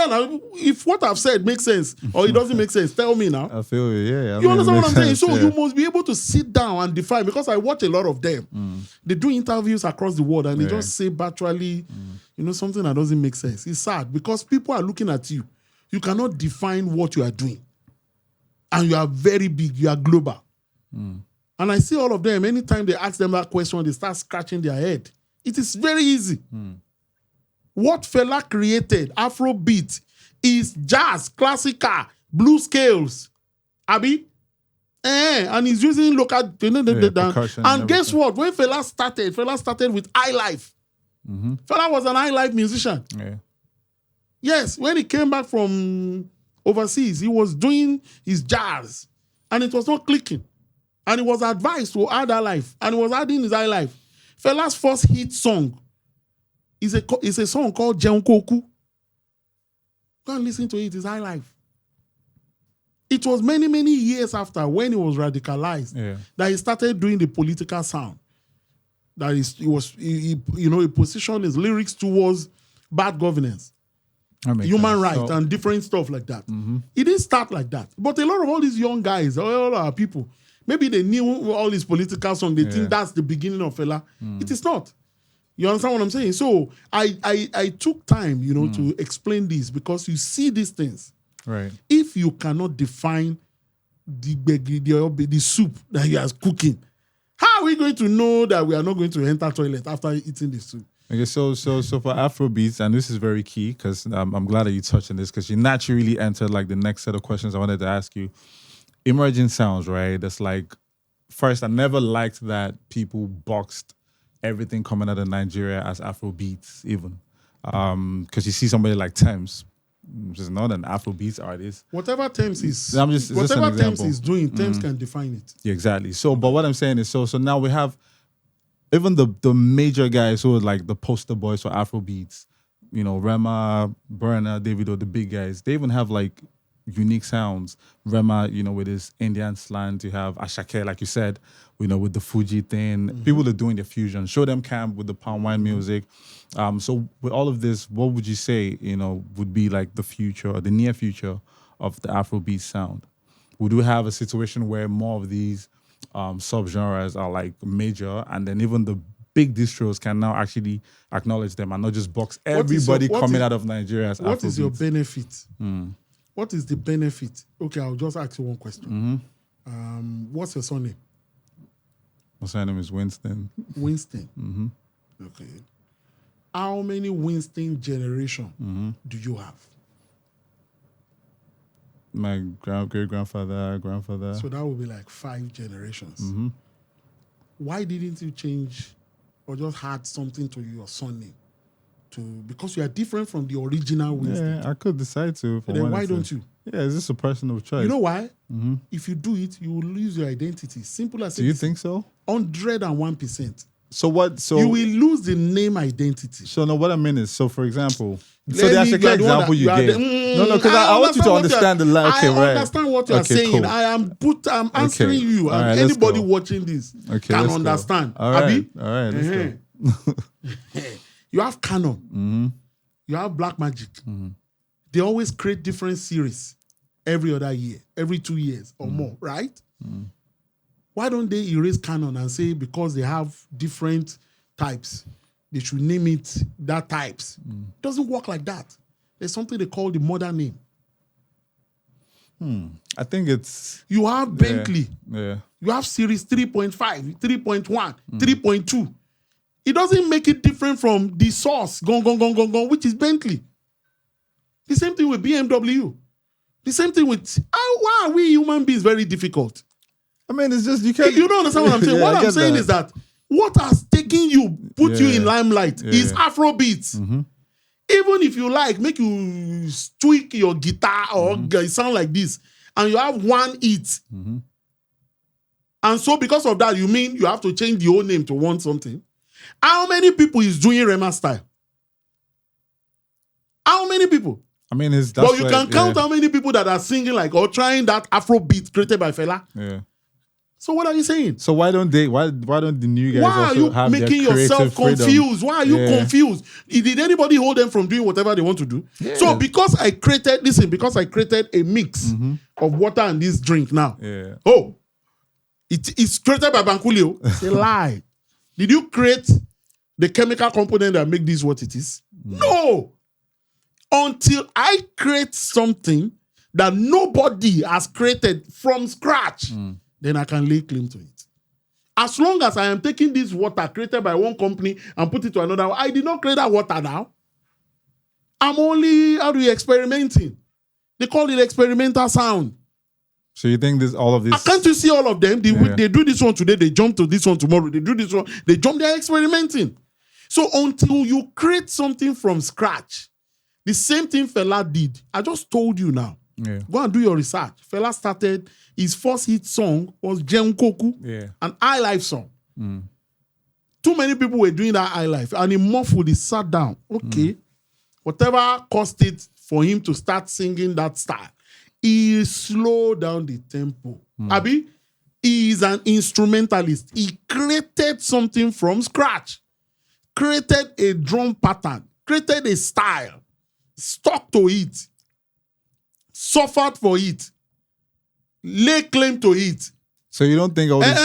if what I've said makes sense or it doesn't make sense, tell me now. I feel you, yeah. You understand what I'm saying? So you must be able to sit down and define, because I watch a lot of them. They do interviews across the world and they just say virtually, something that doesn't make sense. It's sad because people are looking at you. You cannot define what you are doing. And you are very big, you are global. And I see all of them, anytime they ask them that question, they start scratching their head. It is very easy. What Fela created, Afrobeat, is jazz, classical, blues scales. Abi? And he's using local... percussion and guess what? When Fela started with High Life. Fela was an High Life musician. Yeah. Yes, when he came back from overseas, he was doing his jazz. And it was not clicking. And he was advised to add High Life. And he was adding his High Life. Fela's first hit song is a song called Jenkoku. Go and listen to it. It's High Life. It was many, many years after, when he was radicalized, that he started doing the political sound. That is, he positioned his lyrics towards bad governance, human rights, and different stuff like that. It didn't start like that. But a lot of all these young guys, all our people, maybe they knew all these political songs. They think that's the beginning of Fela. It is not. You understand what I'm saying? So I took time, to explain this, because you see these things. Right. If you cannot define the soup that you are cooking, how are we going to know that we are not going to enter toilet after eating the soup? Okay, so for Afrobeats, and this is very key, because I'm glad that you touched on this, because you naturally entered like the next set of questions I wanted to ask you. Emerging sounds, right? That's like, first, I never liked that people boxed everything coming out of Nigeria as Afrobeats, even. Because you see somebody like Thames, which is not an Afrobeats artist. Whatever Thames is, doing, Thames can define it. Yeah, exactly. So, but what I'm saying is, so now we have even the major guys who are like the poster boys for Afrobeats, Rema, Burna, Davido, the big guys. They even have like unique sounds. Rema, with his Indian slant. You have Asake, like you said, with the Fuji thing. People are doing the fusion. Show them camp with the palm wine music. So with all of this, what would you say, would be like the future or the near future of the Afrobeat sound? Would we have a situation where more of these subgenres are like major, and then even the big distros can now actually acknowledge them and not just box everybody coming out of Nigeria as Afrobeats? What is your benefit? What is the benefit? Okay, I'll just ask you one question. What's your surname? My surname is Winston. Winston. Okay. How many Winston generation do you have? My great-grandfather, grandfather. So that would be like 5 generations. Why didn't you change or just add something to your surname? Because you are different from the original Winston. Yeah, I could decide to. Then why don't you? Yeah, it's just a personal choice. You know why? If you do it, you will lose your identity. Simple as Do you think so? 101%. So what? So you will lose the name identity. So no, what I mean is, so for example, so the Asake example you gave. No, because I want you to understand the line. Okay, I understand what you are saying. Cool. I'm answering you, and right, anybody watching this can understand. All right, let's go. You have Canon. You have Black Magic. They always create different series every other year, every 2 years or more, right? Why don't they erase Canon and say because they have different types, they should name it that types? It doesn't work like that. There's something they call the mother name. I think it's... You have Bentley. Yeah. You have series 3.5, 3.1, 3.2. It doesn't make it different from the source, which is Bentley. The same thing with BMW. The same thing with... Why are we human beings very difficult? I mean, it's just you can't. You don't understand what I'm saying. Yeah, What I I'm get saying that. is that what has taken you, put you Yeah. in limelight, is Afrobeats. Even if you like, make you tweak your guitar or sound like this, and you have one hit. And so because of that, you mean you have to change the whole name to want something? How many people is doing Rema style? How many people? I mean, that's Well, you can count how many people that are singing like or trying that Afrobeat created by Fela. Yeah. So what are you saying? So why don't the new guys Why are also you have making their yourself creative confused? freedom? Why are you confused? Did anybody hold them from doing whatever they want to do? Yeah. So because I created a mix of water and this drink now. Yeah. Oh, it's created by Bankulli. It's a lie. Did you create the chemical component that make this what it is? No. Until I create something that nobody has created from scratch, then I can lay claim to it. As long as I am taking this water created by one company and put it to another one, I did not create that water now. I'm only, experimenting. They call it experimental sound. So you think all of this? Can't you see all of them? They do this one today, they jump to this one tomorrow. They do this one, they jump, they're experimenting. So until you create something from scratch, the same thing Fela did. I just told you now. Yeah. Go and do your research. Fela started, his first hit song was Jenkoku, an high life song. Too many people were doing that high life, and he muffled, he sat down. Okay, whatever cost it for him to start singing that style, he slowed down the tempo. Abi, he is an instrumentalist. He created something from scratch, created a drum pattern, created a style, stuck to it, suffered for it, lay claim to it. So you don't think all this?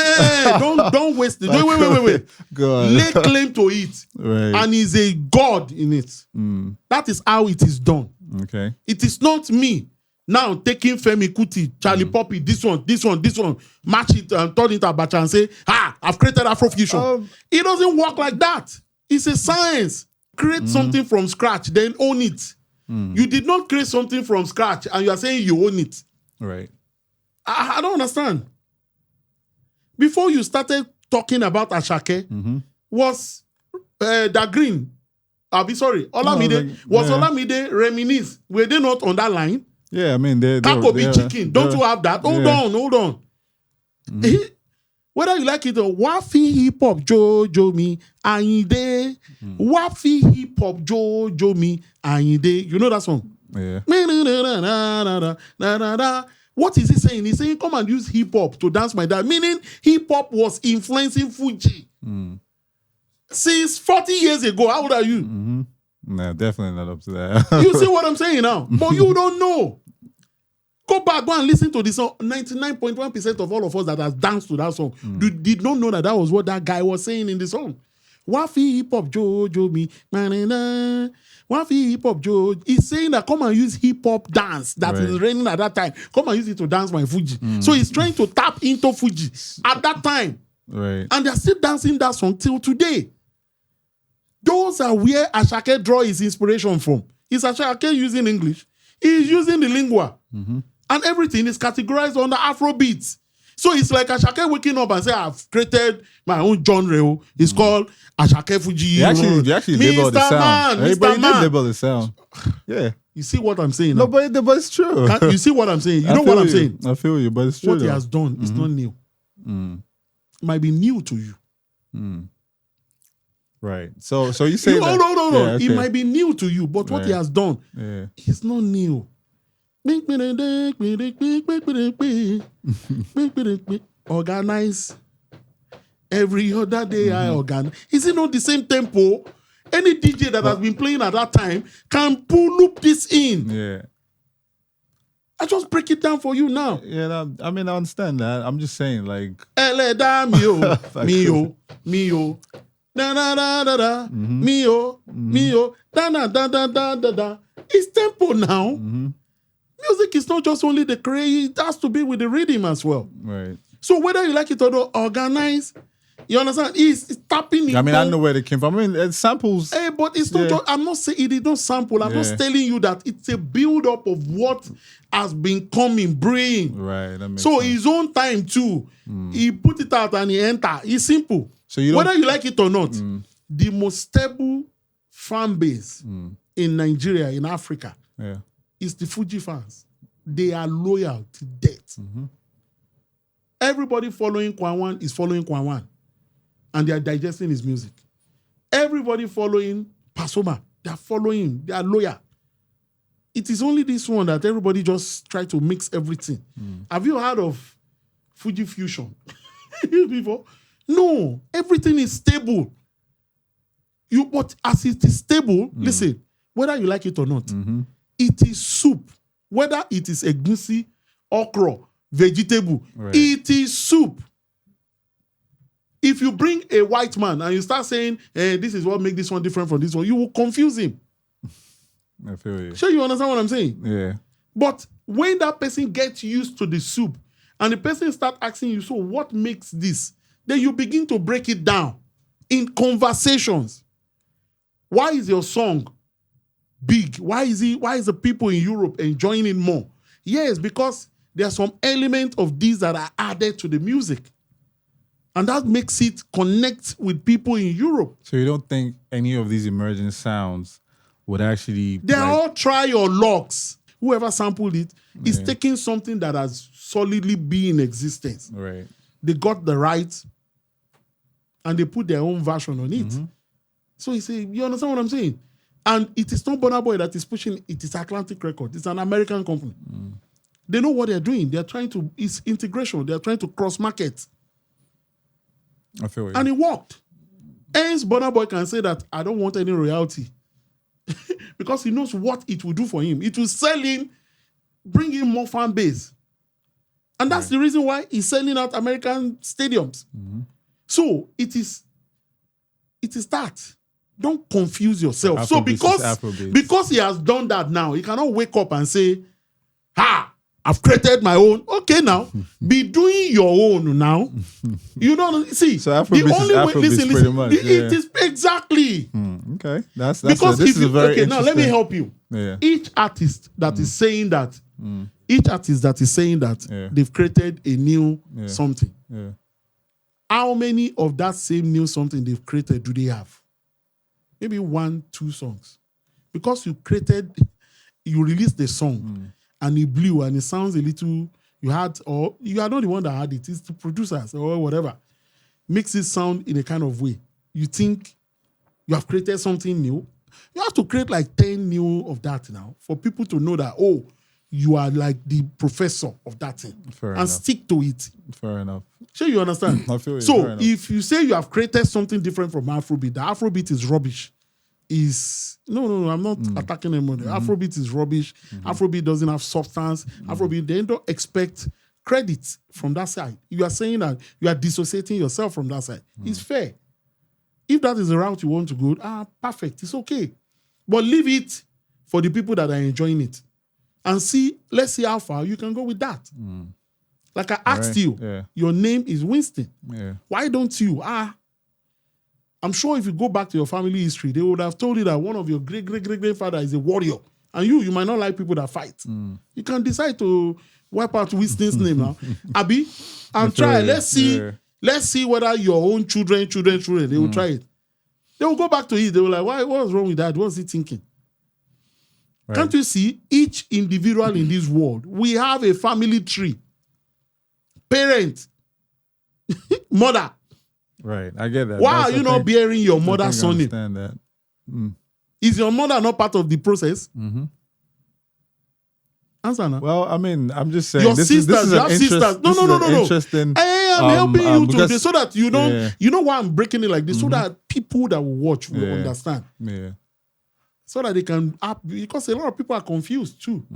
Don't waste it. Wait. God. Lay claim to it. Right. And is a God in it. That is how it is done. Okay. It is not me now taking Femi Kuti, Charlie Poppy, this one, match it and turn it abacha and say, I've created Afrofusion. It doesn't work like that. It's a science. Create something from scratch, then own it. You did not create something from scratch and you are saying you own it. Right. I don't understand. Before you started talking about Asake, was Da Green, Olamide, Olamide reminisce? Were they not on that line? Yeah, I mean, they're Kakobi chicken, don't you have that? Hold on. Whether you like it or Wafi hip hop Jojo mi Ayinde, Wafi hip hop Jojo mi Ayinde. You know that song? Yeah. What is he saying? He's saying, come and use hip hop to dance my dad. Meaning, hip hop was influencing Fuji. Since 40 years ago. How old are you? No, definitely not up to that. You see what I'm saying now? But you don't know. Go back, go and listen to this song. 99.1% of all of us that has danced to that song did not know that was what that guy was saying in the song. Wafi hip hop Jojo mi, Wafi hip hop Jojo. He's saying that come and use hip hop dance that is raining at that time. Come and use it to dance my Fuji. So he's trying to tap into Fuji at that time. Right. And they're still dancing that song till today. Those are where Asake draw his inspiration from. Is Asake using English? He's using the lingua. And everything is categorized under Afrobeats. So it's like Asake waking up and say, I've created my own genre. It's called Asake Fuji. You actually label the sound. Everybody did label the sound. Yeah. You see what I'm saying now? No, but it's true. You see what I'm saying? You know what I'm saying? I feel you, but it's true. What he has done is not new. It might be new to you. Right. So you say no. Yeah, okay. It might be new to you, but what he has done is not new. Organize. Every other day I organize. Is it not the same tempo? Any DJ that has been playing at that time can loop this in. Yeah. I just break it down for you now. Yeah, I mean, I understand that. I'm just saying, like... Mio. Da da da da da. Mio. Da da da da da da. It's tempo now. Music is not just only the create, it has to be with the rhythm as well. Right. So whether you like it or not, organize, You understand? He's tapping into... I mean, I know where they came from. I mean, it's samples. Hey, but it's not just, I'm not saying it is not sample. I'm just telling you that it's a build-up of what has been coming, brewing. Right. That makes so sense. his own time too. He put it out and he enter. It's simple. So you don't, whether you like it or not, the most stable fan base in Nigeria, in Africa, is the Fuji fans. They are loyal to death. Everybody following Kwanwan is following Kwanwan. And they are digesting his music. Everybody following Pasoma, they are following him. They are loyal. It is only this one that everybody just try to mix everything. Have you heard of Fuji Fusion before? No, everything is stable. But as it is stable, listen, whether you like it or not, it is soup. Whether it is egusi, okra, vegetable, it is soup. If you bring a white man and you start saying, this is what makes this one different from this one, you will confuse him. I feel you. Sure, you understand what I'm saying? Yeah. But when that person gets used to the soup and the person starts asking you, so what makes this? Then you begin to break it down in conversations. Why is your song big? Why is the people in Europe enjoying it more? Yes, because there are some elements of these that are added to the music. And that makes it connect with people in Europe. So you don't think any of these emerging sounds would actually... They're all try your locks. Whoever sampled it is taking something that has solidly been in existence. Right. They got the rights and they put their own version on it. So you say, you understand what I'm saying? And it is not Burna Boy that is pushing it is Atlantic Records. It's an American company. They know what they're doing. They're trying to... It's integration. They're trying to cross-market. I feel you. And it worked. Hence, Burna Boy can say that I don't want any royalty. Because he knows what it will do for him. It will sell him, bring him more fan base. And that's the reason why he's selling out American stadiums. So it is that. Don't confuse yourself. Afrobeats So because he has done that now, he cannot wake up and say, I've created my own. Okay, now be doing your own now. You don't see. So Afrobeats the only is way, Afrobeats listen, pretty much. it is exactly. Okay, that's Because this if is you a very now let me help you. Yeah. Each artist that is saying that, they've created a new something. Yeah. How many of that same new something they've created do they have? Maybe 1, 2 songs. Because you released the song and it blew and it sounds a little, you are not the one that had it, it's the producers or whatever. Makes it sound in a kind of way. You think you have created something new. You have to create like 10 new of that now for people to know that, you are like the professor of that thing. Fair and enough. Stick to it. Fair enough. Sure, you understand? I feel you. So if you say you have created something different from Afrobeat, the Afrobeat is rubbish. No, I'm not attacking anyone. Afrobeat is rubbish. Afrobeat doesn't have substance. Afrobeat, they don't expect credit from that side. You are saying that you are dissociating yourself from that side. It's fair. If that is the route you want to go, perfect. It's okay. But leave it for the people that are enjoying it. And let's see how far you can go with that. Like I asked you, your name is Winston. Yeah. Why don't you? I'm sure if you go back to your family history, they would have told you that one of your great-great-great-grandfather is a warrior. And you might not like people that fight. You can decide to wipe out Winston's name now. Abi, and try. Let's see whether your own children, they will try it. They will go back to it. They will like, what's wrong with that? What's he thinking? Right. Can't you see each individual in this world? We have a family tree. Parent, mother. Right, I get that. Why are you not bearing your mother's surname? I understand that. Is your mother not part of the process? Answer now. Well, I mean, I'm just saying. Your sisters, you have sisters. No. Interesting. I am helping you to so that you don't. You know why I'm breaking it like this? So that people that will watch will understand. Yeah. So that they can, because a lot of people are confused too.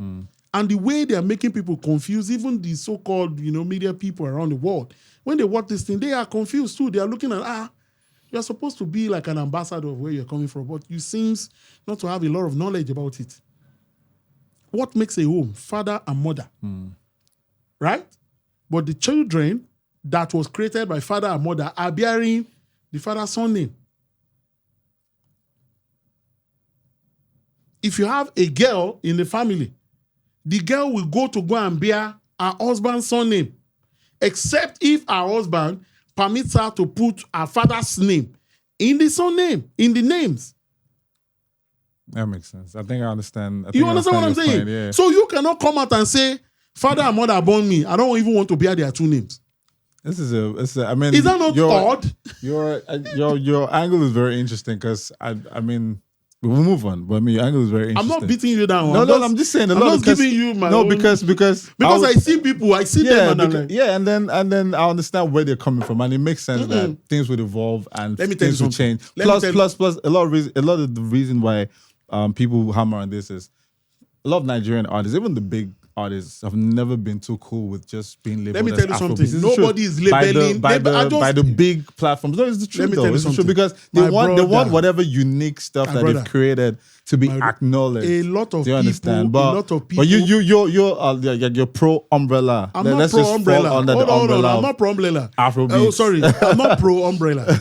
And the way they are making people confused, even the so-called, media people around the world, when they watch this thing, they are confused too. They are looking at, you're supposed to be like an ambassador of where you're coming from, but you seems not to have a lot of knowledge about it. What makes a home? Father and mother. Right? But the children that was created by father and mother are bearing the father's surname. If you have a girl in the family, the girl will go and bear her husband's surname, except if her husband permits her to put her father's name in the surname, in the names. That makes sense. I think I understand. You understand what I'm saying? Yeah. So you cannot come out and say, father and mother born me. I don't even want to bear their two names. This is I mean, is that not odd? Your angle is very interesting because I mean, we'll move on. But I mean, your angle is very interesting. I'm not beating you down. I'm just saying. I'm just giving you my own. Because I see people, I see them, and then I understand where they're coming from, and it makes sense that things would evolve and things will change. Plus, a lot of the reason why people hammer on this is a lot of Nigerian artists, even the big artists, have never been too cool with just being labeled. Let me tell you something. Nobody is labeling by the big platforms. No, it's the truth though. It's true because they want whatever unique stuff that they've created to be acknowledged. A lot of people. But you're pro umbrella. I'm not pro umbrella. Hold on. I'm not pro umbrella. Afrobeats. Oh, sorry. I'm not pro umbrella.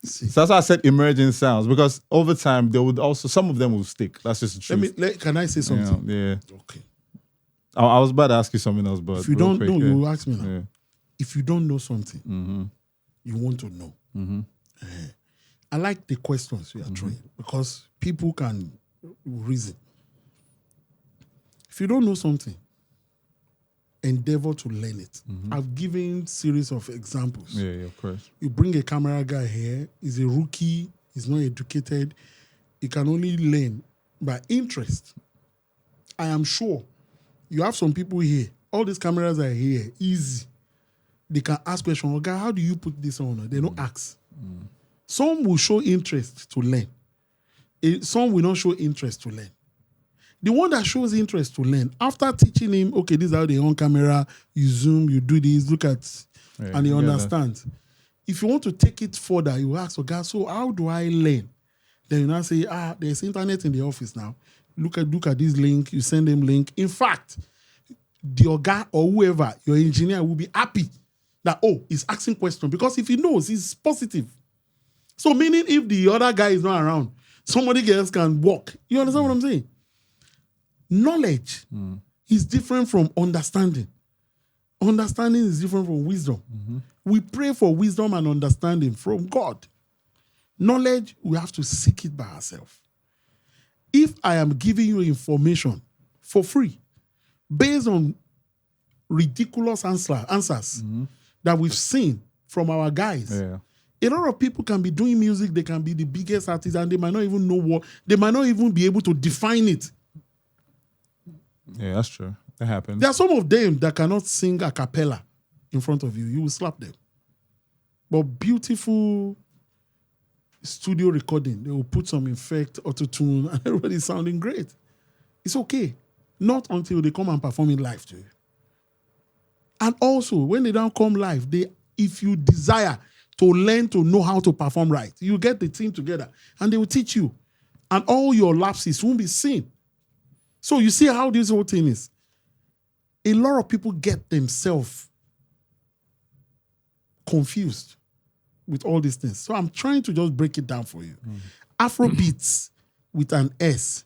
So that's why I said emerging sounds, because over time they would also, some of them will stick. That's just the truth. Can I say something? Yeah. Okay. I was about to ask you something else, but if you don't know, you will ask me now. Yeah. If you don't know something, you want to know. I like the questions you are throwing because people can reason. If you don't know something, endeavor to learn it. I've given series of examples. Yeah, of course. You bring a camera guy here, he's a rookie, he's not educated, he can only learn by interest. I am sure you have some people here, all these cameras are here, easy. They can ask questions, okay, how do you put this on? They don't ask. Some will show interest to learn. Some will not show interest to learn. The one that shows interest to learn, after teaching him, okay, this is how they on camera, you zoom, you do this, look at, and he understands. If you want to take it further, you ask, okay, so how do I learn? Then you now say, there's internet in the office now. Look at this link, you send them link. In fact, your guy or whoever, your engineer will be happy that, he's asking questions, because if he knows, he's positive. So meaning if the other guy is not around, somebody else can walk. You understand what I'm saying? Knowledge is different from understanding. Understanding is different from wisdom. We pray for wisdom and understanding from God. Knowledge, we have to seek it by ourselves. If I am giving you information for free, based on ridiculous answers that we've seen from our guys, a lot of people can be doing music, they can be the biggest artists, and they might not even know they might not even be able to define it. Yeah, that's true. That happens. There are some of them that cannot sing a cappella in front of you. You will slap them. But beautiful studio recording, they will put some effect, auto-tune, and everybody's sounding great. It's okay. Not until they come and perform it live to you. And also, when they don't come live, if you desire to learn to know how to perform right, you get the team together and they will teach you. And all your lapses won't be seen. So you see how this whole thing is. A lot of people get themselves confused with all these things. So I'm trying to just break it down for you. Afrobeats with an S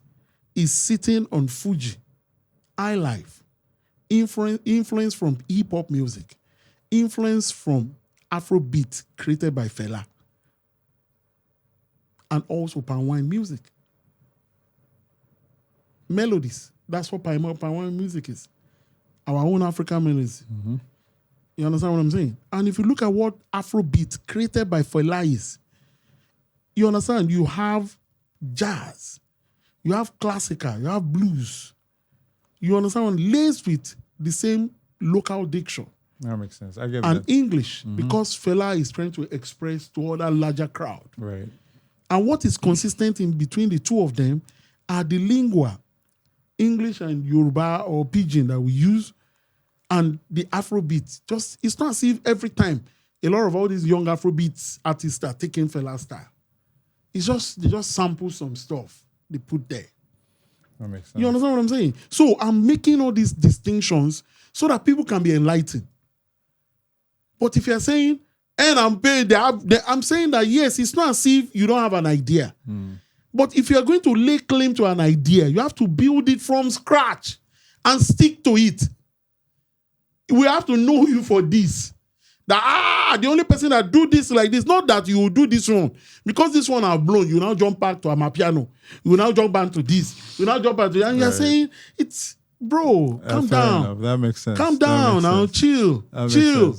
is sitting on Fuji, iLife, influence from hip-hop music, influence from Afrobeat created by Fela, and also palm wine music. Melodies, that's what palm wine music is. Our own African melodies. You understand what I'm saying? And if you look at what Afrobeat created by Fela is, you understand, you have jazz, you have classical, you have blues. You understand, laced with the same local diction. That makes sense. I get and that. English, because Fela is trying to express to other larger crowd. Right. And what is consistent in between the two of them are the lingua, English and Yoruba or Pidgin that we use, and the Afrobeat. Just, it's not as if every time a lot of all these young Afrobeat artists are taking Fela style. It's just, they just sample some stuff they put there. That makes sense. You understand what I'm saying? So I'm making all these distinctions so that people can be enlightened. But if you're saying, and I'm paid, I'm saying that yes, it's not as if you don't have an idea. But if you're going to lay claim to an idea, you have to build it from scratch and stick to it. We have to know you for this. That the only person that do this like this, not that you will do this one. Because this one have blown, you now jump back to Amapiano. You now jump back to this. You now jump back to that. And you're saying, it's, bro, calm down. Enough. That makes sense. Calm down now, chill. Chill.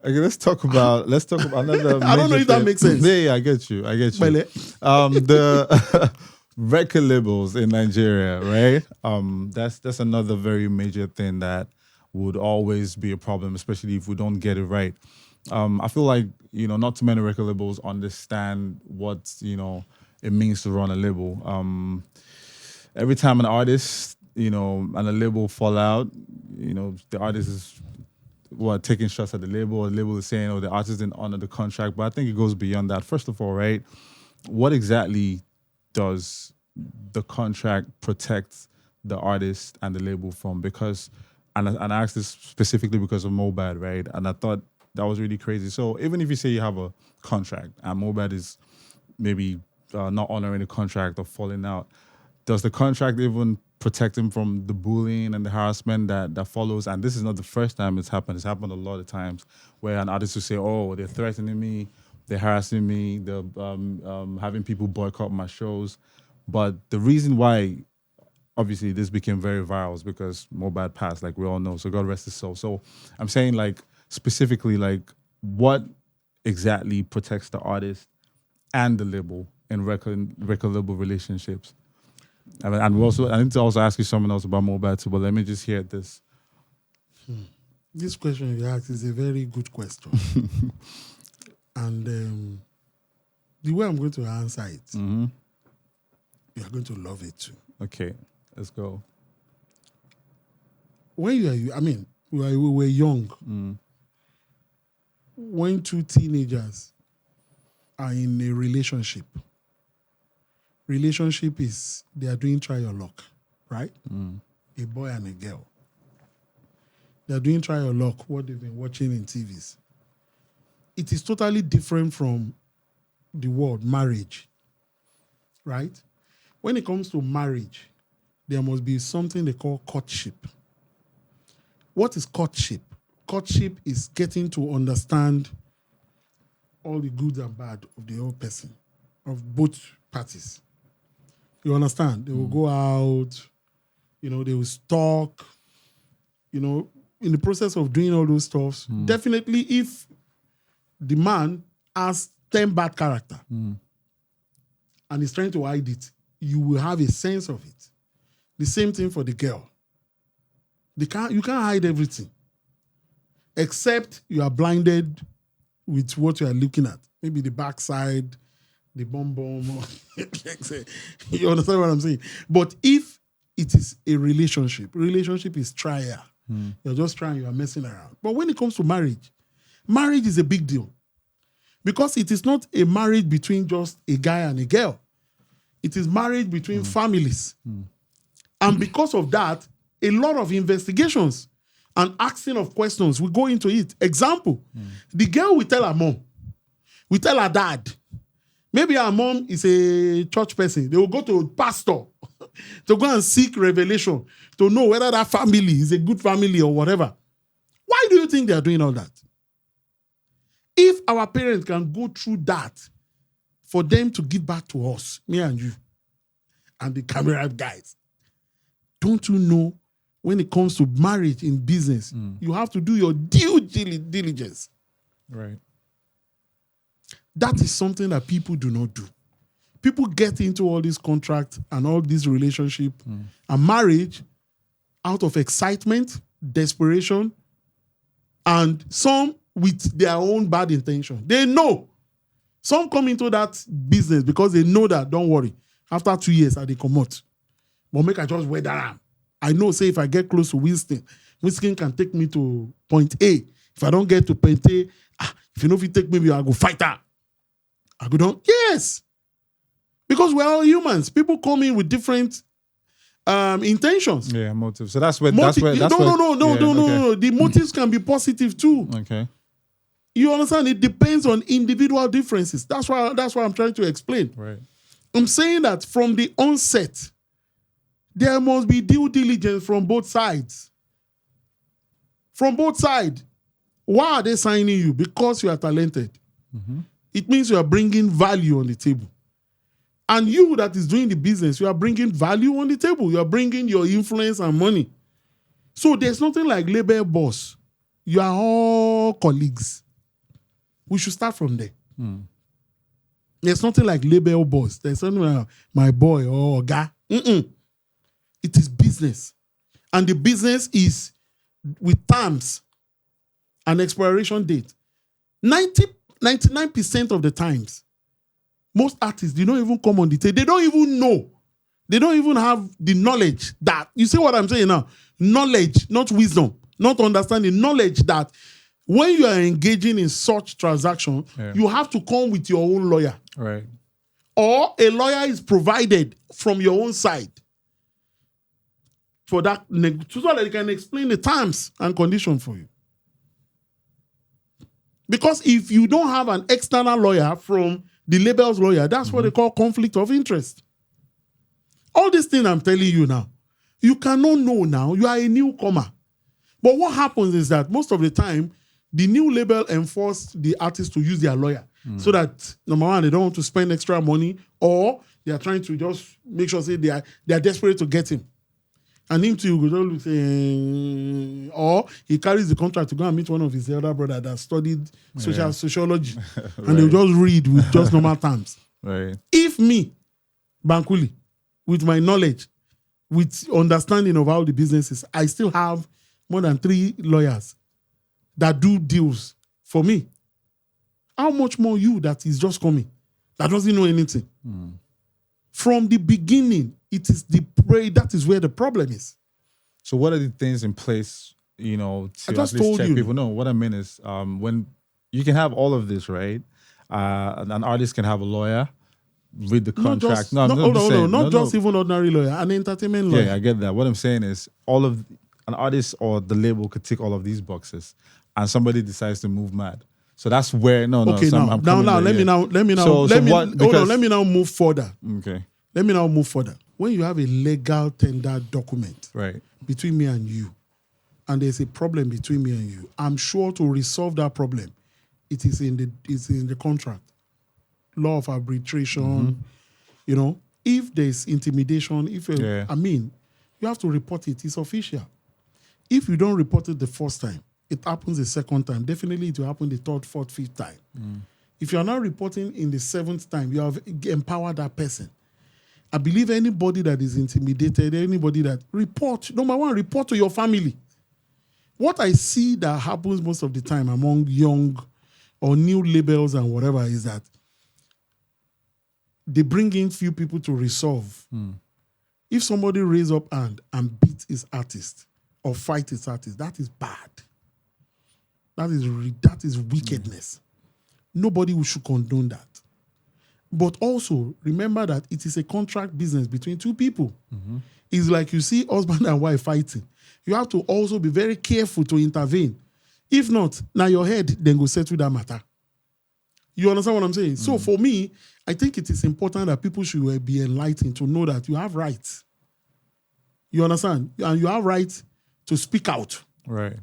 Okay, let's talk about another. I don't know if that makes sense. Yeah, I get you. The record labels in Nigeria, right? That's another very major thing that would always be a problem, especially if we don't get it right. I feel like, not too many record labels understand what, it means to run a label. Every time an artist, and a label fall out, the artist is taking shots at the label, or the label is saying, the artist didn't honor the contract. But I think it goes beyond that. First of all, right, what exactly does the contract protect the artist and the label from? Because, and I asked this specifically because of Mobad, right? And I thought that was really crazy. So even if you say you have a contract and Mobad is maybe not honoring the contract or falling out, does the contract even protect him from the bullying and the harassment that follows? And this is not the first time it's happened. It's happened a lot of times where an artist will say, they're threatening me, they're harassing me, they're having people boycott my shows. But the reason why, obviously, this became very viral is because Mobad passed, like we all know. So God rest his soul. So I'm saying, specifically, what exactly protects the artist and the label in record label relationships? And I need to also ask you something else about Mobad too, but let me just hear this. This question you asked is a very good question. And the way I'm going to answer it, you're going to love it too. Okay, let's go. When we were young, when two teenagers are in a relationship is they are doing try your luck, right? A boy and a girl. They are doing try your luck, what they've been watching in TVs. It is totally different from the word marriage, right? When it comes to marriage, there must be something they call courtship. What is courtship? Courtship is getting to understand all the good and bad of the other person, of both parties. You understand? They will go out, they will stalk, in the process of doing all those stuff. Definitely if the man has 10 bad character and is trying to hide it, you will have a sense of it. The same thing for the girl. You can't hide everything. Except you are blinded with what you are looking at. Maybe the backside, the bum. You understand what I'm saying? But if it is a relationship is trial. You're just trying, you are messing around. But when it comes to marriage is a big deal. Because it is not a marriage between just a guy and a girl. It is marriage between families. And because of that, a lot of investigations and asking of questions will go into it. Example, the girl will tell her mom, will tell her dad. Maybe her mom is a church person. They will go to a pastor to go and seek revelation to know whether that family is a good family or whatever. Why do you think they are doing all that? If our parents can go through that for them to give back to us, me and you, and the camera guys, don't you know when it comes to marriage in business, you have to do your due diligence. Right. That is something that people do not do. People get into all these contracts and all these relationship and marriage out of excitement, desperation, and some with their own bad intention. They know. Some come into that business because they know that, don't worry, after 2 years, they come out. But make I just wear that arm. I know, say, if I get close to Winston can take me to point A. If I don't get to point A, if you know if you take me, I go fight her. I go down. Yes. Because we're all humans. People come in with different intentions. Yeah, motives. So that's where... No. The motives can be positive too. Okay. You understand? It depends on individual differences. That's why I'm trying to explain. Right. I'm saying that from the onset, there must be due diligence from both sides. From both sides. Why are they signing you? Because you are talented. Mm-hmm. It means you are bringing value on the table. And you that is doing the business, you are bringing value on the table. You are bringing your influence and money. So there's nothing like label boss. You are all colleagues. We should start from there. There's nothing like label boss. There's something like my boy or guy. It is business. And the business is with terms and expiration date. 99% of the times, most artists, they don't even come on the table. They don't even know. They don't even have the knowledge that, you see what I'm saying now? Knowledge, not wisdom, not understanding. Knowledge that when you are engaging in such transaction, you have to come with your own lawyer. Right. Or a lawyer is provided from your own side for that, so that they can explain the terms and conditions for you. Because if you don't have an external lawyer from the label's lawyer, that's what they call conflict of interest. All these things I'm telling you now, you cannot know now. You are a newcomer. But what happens is that most of the time, the new label enforce the artist to use their lawyer. So that, number one, they don't want to spend extra money, or they are trying to just make sure say they are desperate to get him. And him too, you go say, or he carries the contract to go and meet one of his elder brother that studied sociology. Right. And they'll just read with just normal terms. Right. If me, Bankulli, with my knowledge, with understanding of how the business is, I still have more than 3 lawyers that do deals for me. How much more you that is just coming, that doesn't know anything? From the beginning, it is that is where the problem is. So what are the things in place, to I just at least told check you. people? No, what I mean is when you can have all of this, right? An artist can have a lawyer, read the contract. Not just even ordinary lawyer, an entertainment lawyer. Yeah, I get that. What I'm saying is an artist or the label could tick all of these boxes, and somebody decides to move mad. So that's where let me now move further. Okay. Let me now move further. When you have a legal tender document between me and you, and there's a problem between me and you, I'm sure to resolve that problem, it's in the contract. Law of arbitration, if there's intimidation, you have to report it. It's official. If you don't report it the first time, it happens the second time. Definitely it will happen the third, fourth, fifth time. If you are not reporting in the 7th time, you have empowered that person. I believe anybody that is intimidated, anybody that number one, report to your family. What I see that happens most of the time among young or new labels and whatever is that they bring in few people to resolve. If somebody raise up hand and beat his artist or fight his artist, that is bad. That is wickedness. Nobody should condone that. But also, remember that it is a contract business between 2 people. It's like you see husband and wife fighting. You have to also be very careful to intervene. If not, now your head then go settle that matter. You understand what I'm saying? So for me, I think it is important that people should be enlightened to know that you have rights. You understand? And you have rights to speak out. Right.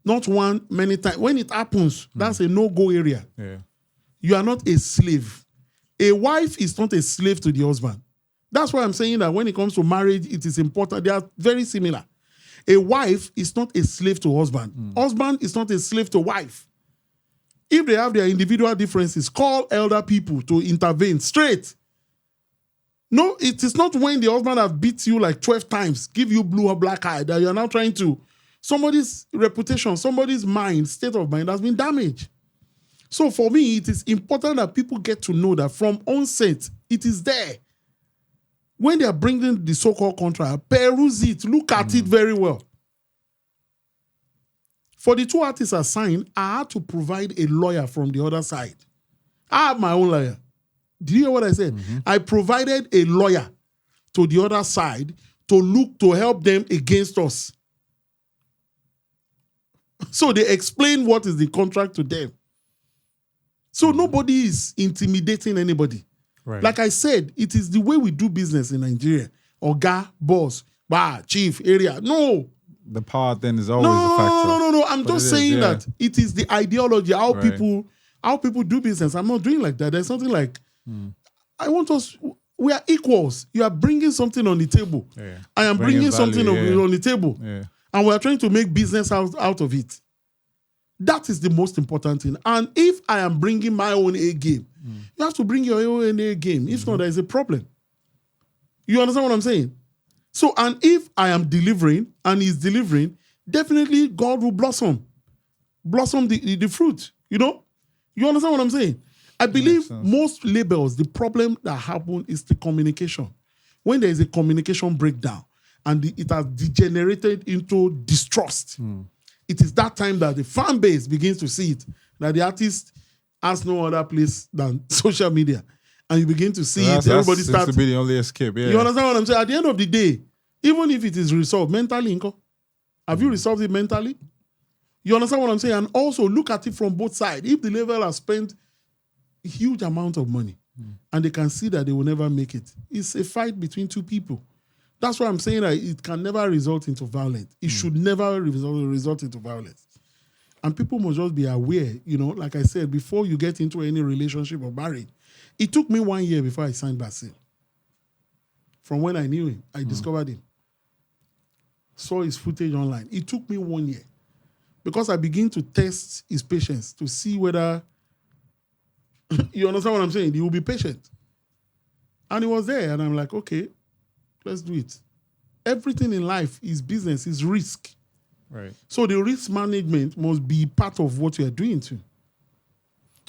Not one, many times. When it happens, that's a no-go area. Yeah. You are not a slave. A wife is not a slave to the husband. That's why I'm saying that when it comes to marriage, it is important. They are very similar. A wife is not a slave to husband. Husband is not a slave to wife. If they have their individual differences, call elder people to intervene straight. No, it is not when the husband has beat you like 12 times, give you blue or black eye, that you're now trying to. Somebody's reputation, somebody's mind, state of mind has been damaged. So for me, it is important that people get to know that from onset, it is there. When they are bringing the so-called contract, peruse it, look at it very well. For the 2 artists assigned, I had to provide a lawyer from the other side. I have my own lawyer. Did you hear what I said? I provided a lawyer to the other side to help them against us. So they explain what is the contract to them. So nobody is intimidating anybody. Right. Like I said, it is the way we do business in Nigeria. Oga, boss, chief, area. No. The power thing is always a factor. No. I'm just saying that it is the ideology, how people do business. I'm not doing like that. There's something like, I want us, we are equals. You are bringing something on the table. Yeah. I am bringing something on the table. Yeah. And we are trying to make business out of it. That is the most important thing. And if I am bringing my own A game, you have to bring your own A game. If not, there is a problem. You understand what I'm saying? So, and if I am delivering and he's delivering, definitely God will blossom the fruit. You know? You understand what I'm saying? I believe most labels, the problem that happen is the communication. When there is a communication breakdown and it has degenerated into distrust, it is that time that the fan base begins to see it, that the artist has no other place than social media. And you begin to see it, everybody starts to be the only escape. Yeah. You understand what I'm saying? At the end of the day, even if it is resolved mentally, have you resolved it mentally? You understand what I'm saying? And also look at it from both sides. If the label has spent a huge amount of money and they can see that they will never make it, it's a fight between two people. That's why I'm saying that it can never result into violence. It should never result into violence. And people must just be aware, like I said, before you get into any relationship or marriage. It took me 1 year before I signed Basil. From when I knew him, I discovered him. Saw his footage online. It took me 1 year. Because I began to test his patience to see whether, you understand what I'm saying? He will be patient. And he was there. And I'm like, okay, let's do it. Everything in life is business, is risk. Right. So the risk management must be part of what you are doing too.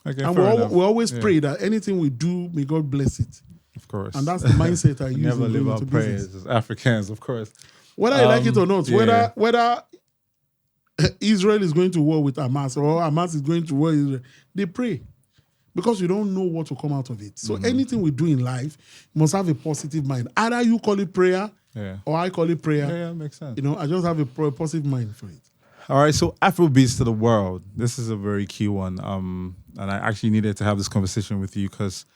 Okay, and we always pray that anything we do, may God bless it. Of course. And that's the mindset I use. Never live our prayers as Africans, of course. Whether you like it or not, whether Israel is going to war with Hamas or Hamas is going to war with Israel, they pray. Because you don't know what will come out of it. So anything we do in life must have a positive mind. Either you call it prayer or I call it prayer. Yeah, makes sense. I just have a positive mind for it. All right, so Afrobeats to the world. This is a very key one. And I actually needed to have this conversation with you because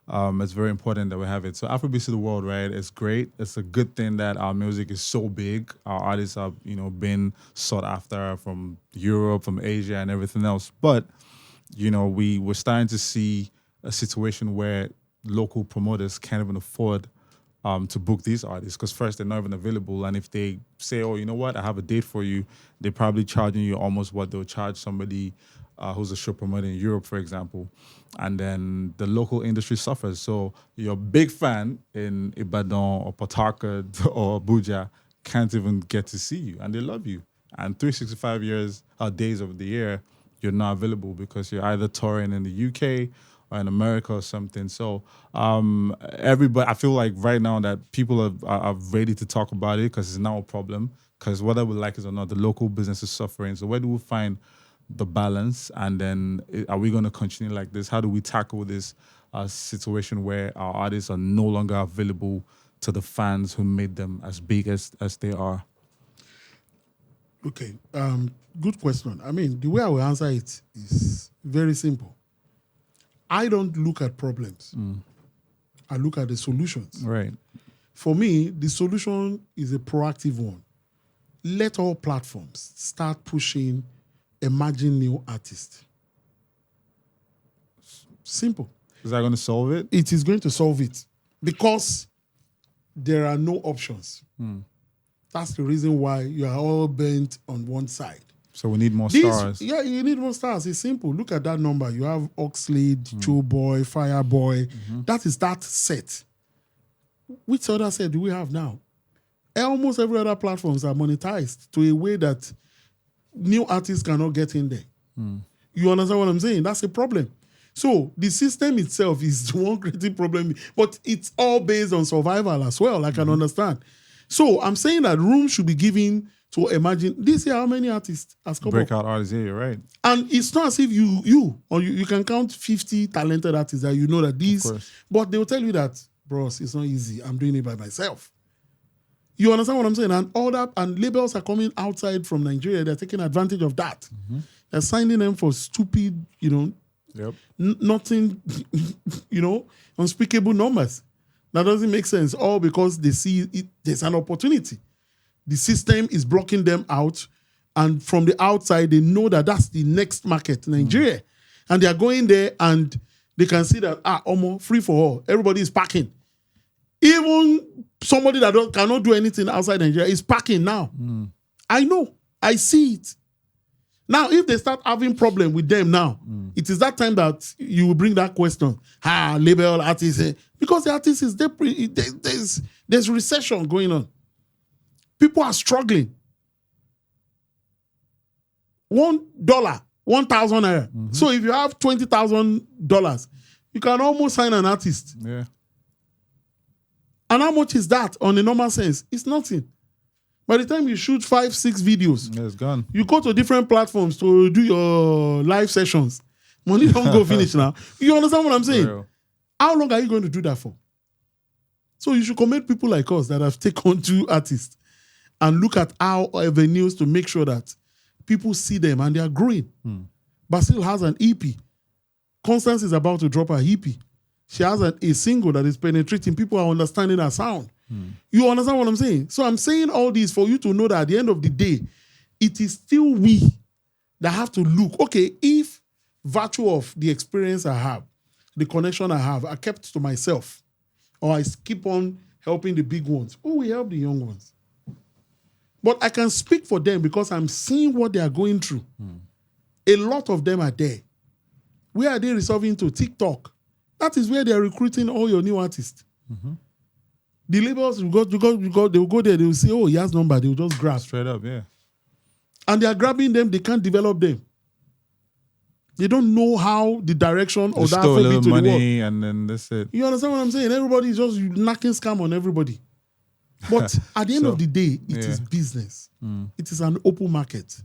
it's very important that we have it. So Afrobeats to the world, right? It's great. It's a good thing that our music is so big. Our artists have, been sought after from Europe, from Asia, and everything else. But we were starting to see a situation where local promoters can't even afford to book these artists because first they're not even available, and if they say, oh, you know what, I have a date for you, they're probably charging you almost what they'll charge somebody who's a show promoter in Europe, for example, and then the local industry suffers. So your big fan in Ibadan or Port Harcourt or Abuja can't even get to see you, and they love you. And 365 days of the year, you're not available because you're either touring in the UK or in America or something. So everybody, I feel like right now that people are ready to talk about it because it's now a problem. Because whether we like it or not, the local business is suffering. So where do we find the balance? And then are we going to continue like this? How do we tackle this situation where our artists are no longer available to the fans who made them as big as they are? Okay, good question. I mean, the way I will answer it is very simple. I don't look at problems. I look at the solutions. Right. For me, the solution is a proactive one. Let all platforms start pushing emerging new artists. Simple. Is that going to solve it? It is going to solve it because there are no options. That's the reason why you are all bent on one side. So we need more stars. Yeah, you need more stars. It's simple. Look at that number. You have Oxlade, Joe Boy, Fireboy. That is that set. Which other set do we have now? Almost every other platforms are monetized to a way that new artists cannot get in there. You understand what I'm saying? That's a problem. So the system itself is one creating problem, but it's all based on survival as well. I can understand. So I'm saying that room should be given to imagine. This year, how many artists has come Breakout artists, yeah, you're right. And it's not as if you can count 50 talented artists that you know that these, but they'll tell you that, bros, it's not easy. I'm doing it by myself. You understand what I'm saying? And all that, and labels are coming outside from Nigeria. They're taking advantage of that. They're signing them for stupid, Yep. Nothing, unspeakable numbers. That doesn't make sense. All because they see there's an opportunity. The system is blocking them out. And from the outside, they know that that's the next market, Nigeria. And they are going there and they can see that, almost free for all. Everybody is packing. Even somebody that cannot do anything outside Nigeria is packing now. I know. I see it. Now, if they start having problem with them now, it is that time that you will bring that question. Label artists. Because the artists is there's recession going on. People are struggling. $1, 1,000 naira. So if you have $20,000, you can almost sign an artist. Yeah. And how much is that on a normal sense? It's nothing. By the time you shoot 5-6 videos, It's gone. you go to different platforms to do your live sessions. Money don't go finish now. You understand what I'm saying? Real. How long are you going to do that for? So you should commend people like us that have taken two artists and look at our avenues to make sure that people see them and they are growing. Basil has an EP. Constance is about to drop her EP. She has a single that is penetrating. People are understanding her sound. You understand what I'm saying? So I'm saying all this for you to know that at the end of the day, it is still we that have to look. Okay, if virtue of the experience I have, the connection I have, I kept to myself, or I keep on helping the big ones, who will help the young ones? But I can speak for them because I'm seeing what they are going through. A lot of them are there. Where are they resolving to? TikTok. That is where they are recruiting all your new artists. The labels, they will go there, they will say, he has number, they will just grab. Straight up, yeah. And they are grabbing them, they can't develop them. They don't know how the direction of that Store a little Afrobeat will work. money and then that's it. You understand what I'm saying? Everybody is just knocking scam on everybody. But at the end of the day, it is business. It is an open market.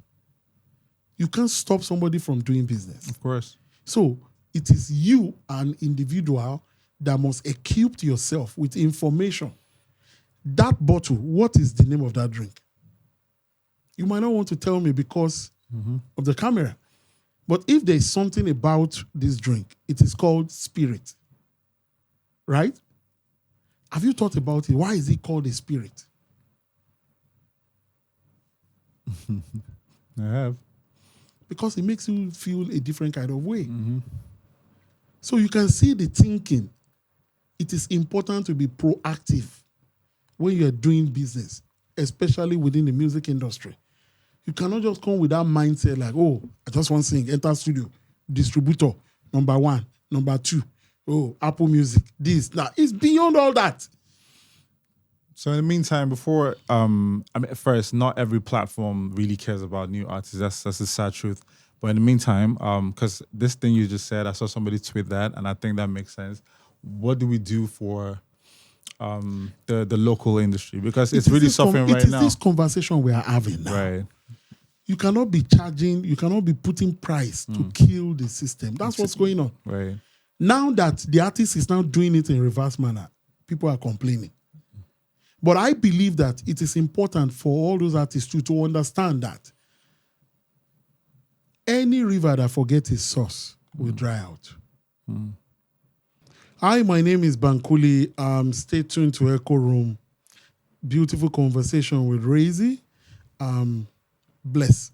You can't stop somebody from doing business. Of course. So it is you, an individual, that must equip yourself with information. That bottle, what is the name of that drink? You might not want to tell me because of the camera. But if there is something about this drink, it is called spirit. Right? Have you thought about it? Why is it called a spirit? I have. Because it makes you feel a different kind of way. So you can see the thinking. It is important to be proactive when you are doing business, especially within the music industry. You cannot just come with that mindset like, I just want to sing, enter studio, distributor, number 1, number 2, Apple Music, this. Now, it's beyond all that. So in the meantime, before, first, not every platform really cares about new artists. That's the sad truth. But in the meantime, because this thing you just said, I saw somebody tweet that, and I think that makes sense. What do we do for the local industry? Because it's really suffering right now. It is this conversation we are having now. Right. You cannot be charging, you cannot be putting price to kill the system. That's what's going on. Right. Now that the artist is now doing it in reverse manner, people are complaining. But I believe that it is important for all those artists to understand that any river that forgets its source will dry out. Hi, my name is Bankulli. Stay tuned to Echooroom. Beautiful conversation with Razy. Bless.